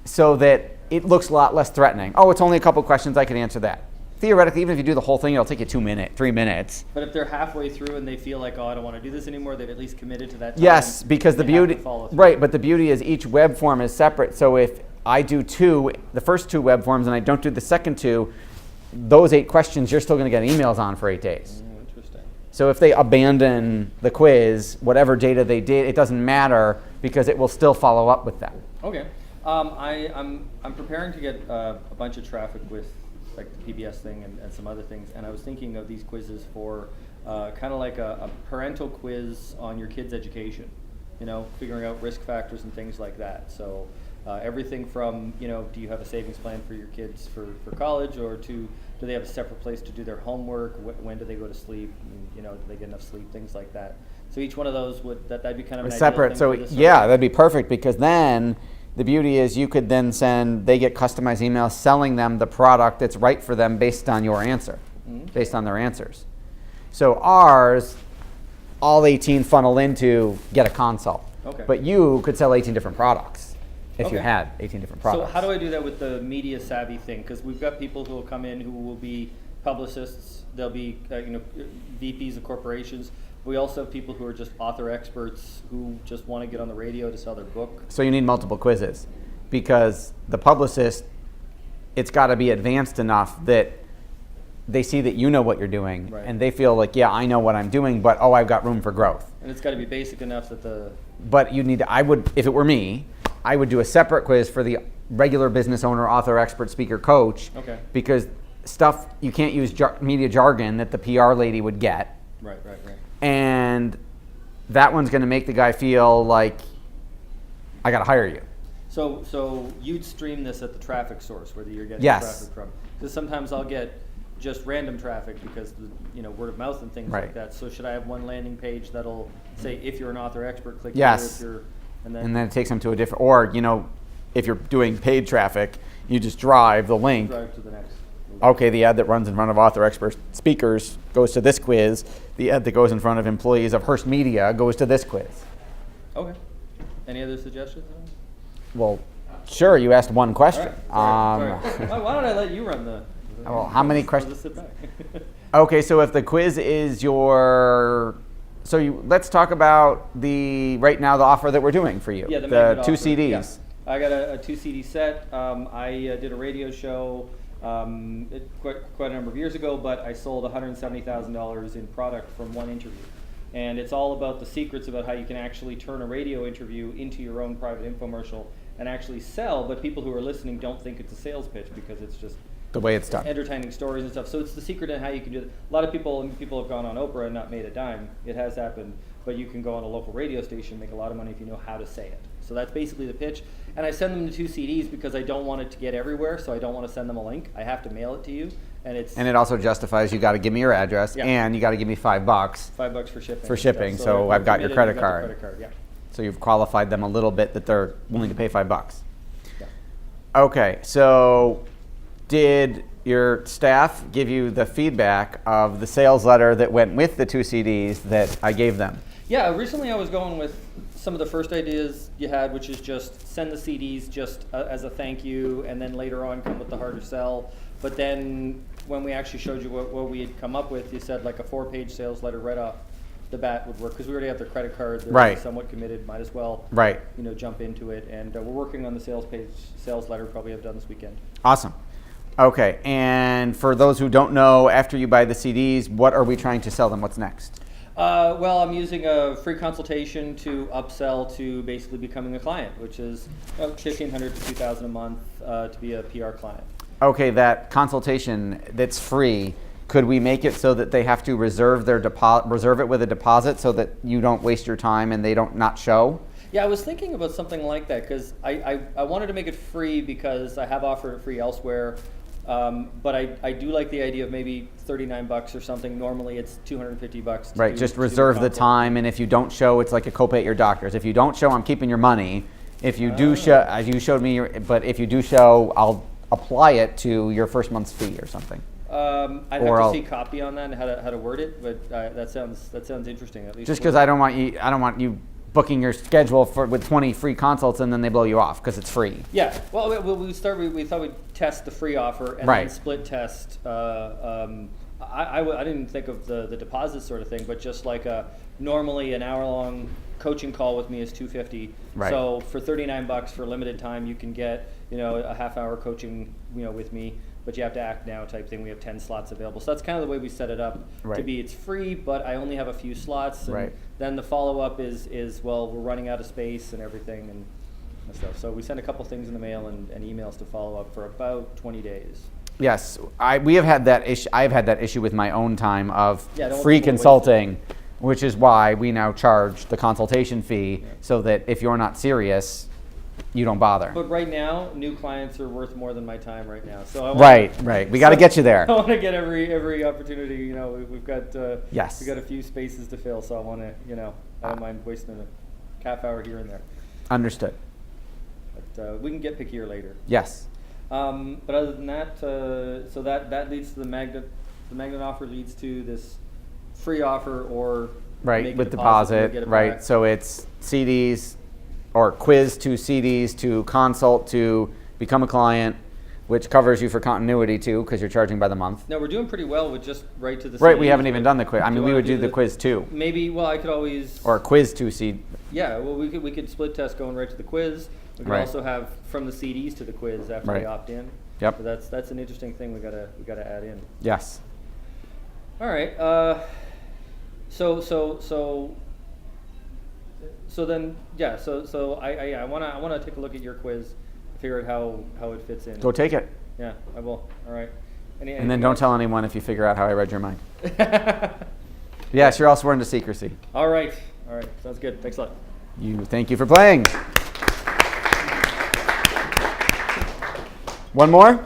S1: so that it looks a lot less threatening. Oh, it's only a couple questions. I can answer that. Theoretically, even if you do the whole thing, it'll take you 3 minutes.
S3: But if they're halfway through and they feel like, oh, I don't want to do this anymore, they've at least committed to that time.
S1: Yes, because the
S3: They have to
S1: beauty,
S3: follow through.
S1: right? But the beauty is each web form is separate. So if I do the first 2 web forms, and I don't do the second 2, those 8 questions you're still going to get emails on for 8 days.
S3: Interesting.
S1: So if they abandon the quiz, whatever data they did, it doesn't matter because it will still follow up with them.
S3: Okay. I'm preparing to get a bunch of traffic with the PBS thing and some other things, and I was thinking of these quizzes for kind of like a parental quiz on your kid's education, figuring out risk factors and things like that. So everything from, do you have a savings plan for your kids for college, or do they have a separate place to do their homework? When do they go to sleep? Do they get enough sleep? Things like that. So each one of those that'd be kind of an ideal
S1: separate.
S3: thing
S1: So
S3: for this
S1: yeah,
S3: survey.
S1: that'd be perfect, because then the beauty is you could then they get customized emails selling them the product that's right for them based on your answer, based on their answers. So ours, all 18 funnel into get a consult.
S3: Okay.
S1: But you could sell 18 different products if you
S3: Okay.
S1: had 18 different
S3: So
S1: products.
S3: how do I do that with the media savvy thing? Because we've got people who will come in who will be publicists. They'll be VPs of corporations. We also have people who are just author experts who just want to get on the radio to sell their book.
S1: So you need multiple quizzes, because the publicist, it's got to be advanced enough that they see that you know what you're doing,
S3: Right.
S1: and they feel like, yeah, I know what I'm doing, but oh, I've got room for growth.
S3: And it's got to be basic enough that
S1: But you need to, I would, if it were me, I would do a separate quiz for the regular business owner, author, expert, speaker, coach.
S3: Okay.
S1: Because stuff, you can't use media jargon that the PR lady would get.
S3: Right.
S1: And that one's going to make the guy feel like, I got to hire you.
S3: So you'd stream this at the traffic source, whether you're getting
S1: Yes.
S3: traffic from. Because sometimes I'll get just random traffic because word of mouth and things
S1: Right.
S3: like that. So should I have one landing page that'll say if you're an author expert, click
S1: Yes.
S3: here. If you're,
S1: And then it takes them to a different, or, if you're doing paid traffic, you just drive the link.
S3: drive to the next.
S1: Okay, the ad that runs in front of author expert speakers goes to this quiz. The ad that goes in front of employees of Hearst Media goes to this quiz.
S3: Okay. Any other suggestions?
S1: Well, sure, you asked one
S3: All
S1: question.
S3: right. Sorry. Why don't I let you run the?
S1: Well, how many
S3: I'll
S1: questions?
S3: just sit back.
S1: Okay, so if the quiz is let's talk about right now the offer that we're doing for you.
S3: Yeah, the magnet
S1: two
S3: offer.
S1: CDs.
S3: Yeah. I got a 2 CD set. I did a radio show quite a number of years ago, but I sold $170,000 in product from one interview. And it's all about the secrets about how you can actually turn a radio interview into your own private infomercial and actually sell, but people who are listening don't think it's a sales pitch because it's just
S1: The way it's done.
S3: entertaining stories and stuff. So it's the secret in how you can do it. A lot of people have gone on Oprah and not made a dime. It has happened, but you can go on a local radio station, make a lot of money if you know how to say it. So that's basically the pitch. And I send them the 2 CDs because I don't want it to get everywhere, so I don't want to send them a link. I have to mail it to you, and it's
S1: And it also justifies you got to give me your address,
S3: Yeah.
S1: and you got to give me $5.
S3: $5 for shipping.
S1: For
S3: and
S1: shipping,
S3: stuff.
S1: so
S3: they're
S1: I've got your
S3: committed,
S1: credit
S3: you've got
S1: card.
S3: the credit card, yeah.
S1: So you've qualified them a little bit that they're willing to pay $5.
S3: Yeah.
S1: Okay, so did your staff give you the feedback of the sales letter that went with the 2 CDs that I gave them?
S3: Yeah, recently I was going with some of the first ideas you had, which is just send the CDs just as a thank you, and then later on come with the harder sell. But then when we actually showed you what we had come up with, you said like a 4-page sales letter right off the bat would work, because we already have their credit card. They're
S1: Right.
S3: somewhat committed, might as well
S1: Right.
S3: jump into it. And we're working on the sales letter, probably have done this weekend.
S1: Awesome. Okay, and for those who don't know, after you buy the CDs, what are we trying to sell them? What's next?
S3: Well, I'm using a free consultation to upsell to basically becoming a client, which is $1,500 to $2,000 a month to be a PR client.
S1: Okay, that consultation that's free, could we make it so that they have to reserve it with a deposit so that you don't waste your time and they don't not show?
S3: Yeah, I was thinking about something like that because I wanted to make it free because I have offered it free elsewhere. But I do like the idea of maybe $39 or something. Normally it's $250.
S1: Right, just reserve the time, and if you don't show, it's like a copay at your doctor's. If you don't show, I'm keeping your money. If you do show, as you showed me, but if you do show, I'll apply it to your first month's fee or something.
S3: I'd
S1: Or
S3: have
S1: I'll-
S3: to see copy on that and how to word it, but that sounds interesting. At least
S1: Just because I don't want you booking your schedule with 20 free consults and then they blow you off because it's free.
S3: Yeah. Well, we thought we'd test the free offer and then
S1: Right.
S3: split test. I didn't think of the deposit sort of thing, but just like normally an hour-long coaching call with me is $250.
S1: Right.
S3: So for $39 for a limited time, you can get a half-hour coaching with me, but you have to act now type thing. We have 10 slots available. So that's kind of the way we set it up to
S1: Right.
S3: be. It's free, but I only have a few slots. And
S1: Right.
S3: then the follow-up is we're running out of space and everything and stuff. So we send a couple things in the mail and emails to follow up for about 20 days.
S1: Yes, we have had that issue. I've had that issue with my own time of
S3: Yeah, I don't want
S1: free
S3: people to waste
S1: consulting, which is why we now charge the consultation fee, so that if you're not serious, you don't bother.
S3: But right now, new clients are worth more than my time right now. So I want
S1: Right. We got to get you there.
S3: I want to get every opportunity. You know, we've got
S1: Yes.
S3: we've got a few spaces to fill, so I want to, you know, I don't mind wasting a half hour here and there.
S1: Understood.
S3: But we can get pickier later.
S1: Yes.
S3: But other than that, so that leads to the magnet. The magnet offer leads to this free offer or
S1: Right,
S3: make a
S1: with
S3: and
S1: deposit,
S3: get it
S1: right?
S3: back.
S1: So it's CDs or quiz to CDs to consult to become a client, which covers you for continuity too, because you're charging by the month.
S3: No, we're doing pretty well with just right to the.
S1: Right, we
S3: CDs,
S1: haven't even
S3: but
S1: done the quiz. I
S3: do
S1: mean,
S3: you
S1: we
S3: wanna
S1: would do the quiz too,
S3: Maybe. Well, I could always.
S1: or quiz to CD.
S3: Yeah, well, we could split test going right to the quiz. We could
S1: Right.
S3: also have from the CDs to the quiz after
S1: Right.
S3: they opt in.
S1: Yep.
S3: So that's an interesting thing we gotta add in.
S1: Yes.
S3: All right. So then yeah. So I wanna take a look at your quiz, figure out how it fits in.
S1: Go take it,
S3: Yeah, I will. All right.
S1: and then don't tell anyone if you figure out how I read your mind. Yes, you're all sworn to secrecy.
S3: All right. Sounds good. Thanks a lot.
S1: Thank you for playing. One more?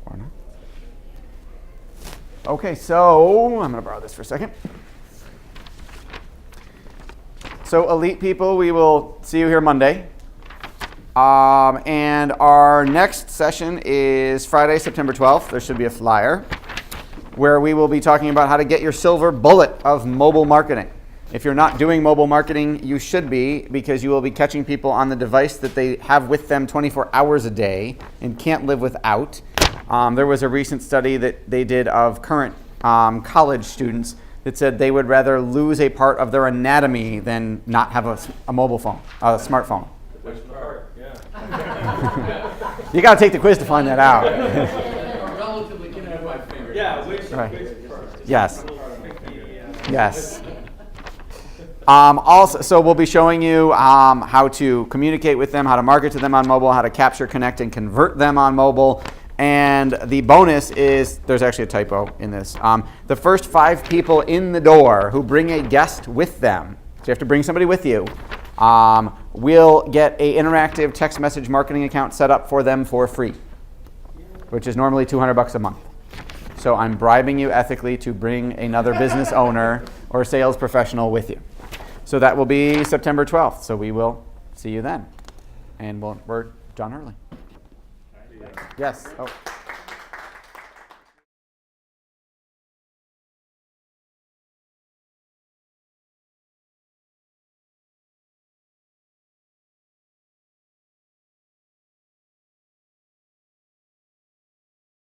S1: Or not? Okay, so I'm going to borrow this for a second. So, elite people, we will see you here Monday. And our next session is Friday, September 12th. There should be a flyer where we will be talking about how to get your silver bullet of mobile marketing. If you're not doing mobile marketing, you should be, because you will be catching people on the device that they have with them 24 hours a day and can't live without. There was a recent study that they did of current college students that said they would rather lose a part of their anatomy than not have a mobile phone, a smartphone.
S3: Which part? Yeah.
S1: You got to take the quiz to find that out.
S8: Relatively can have my finger.
S3: Yeah. Which
S1: Right.
S3: first?
S1: Yes. Yes. Also, so we'll be showing you how to communicate with them, how to market to them on mobile, how to capture, connect, and convert them on mobile. And the bonus is, there's actually a typo in this. The first 5 people in the door who bring a guest with them, so you have to bring somebody with you, will get an interactive text message marketing account set up for them for free, which is normally $200 a month. So I'm bribing you ethically to bring another business owner or sales professional with you. So that will be September 12th. So we will see you then. And we're done early. Yes. Oh.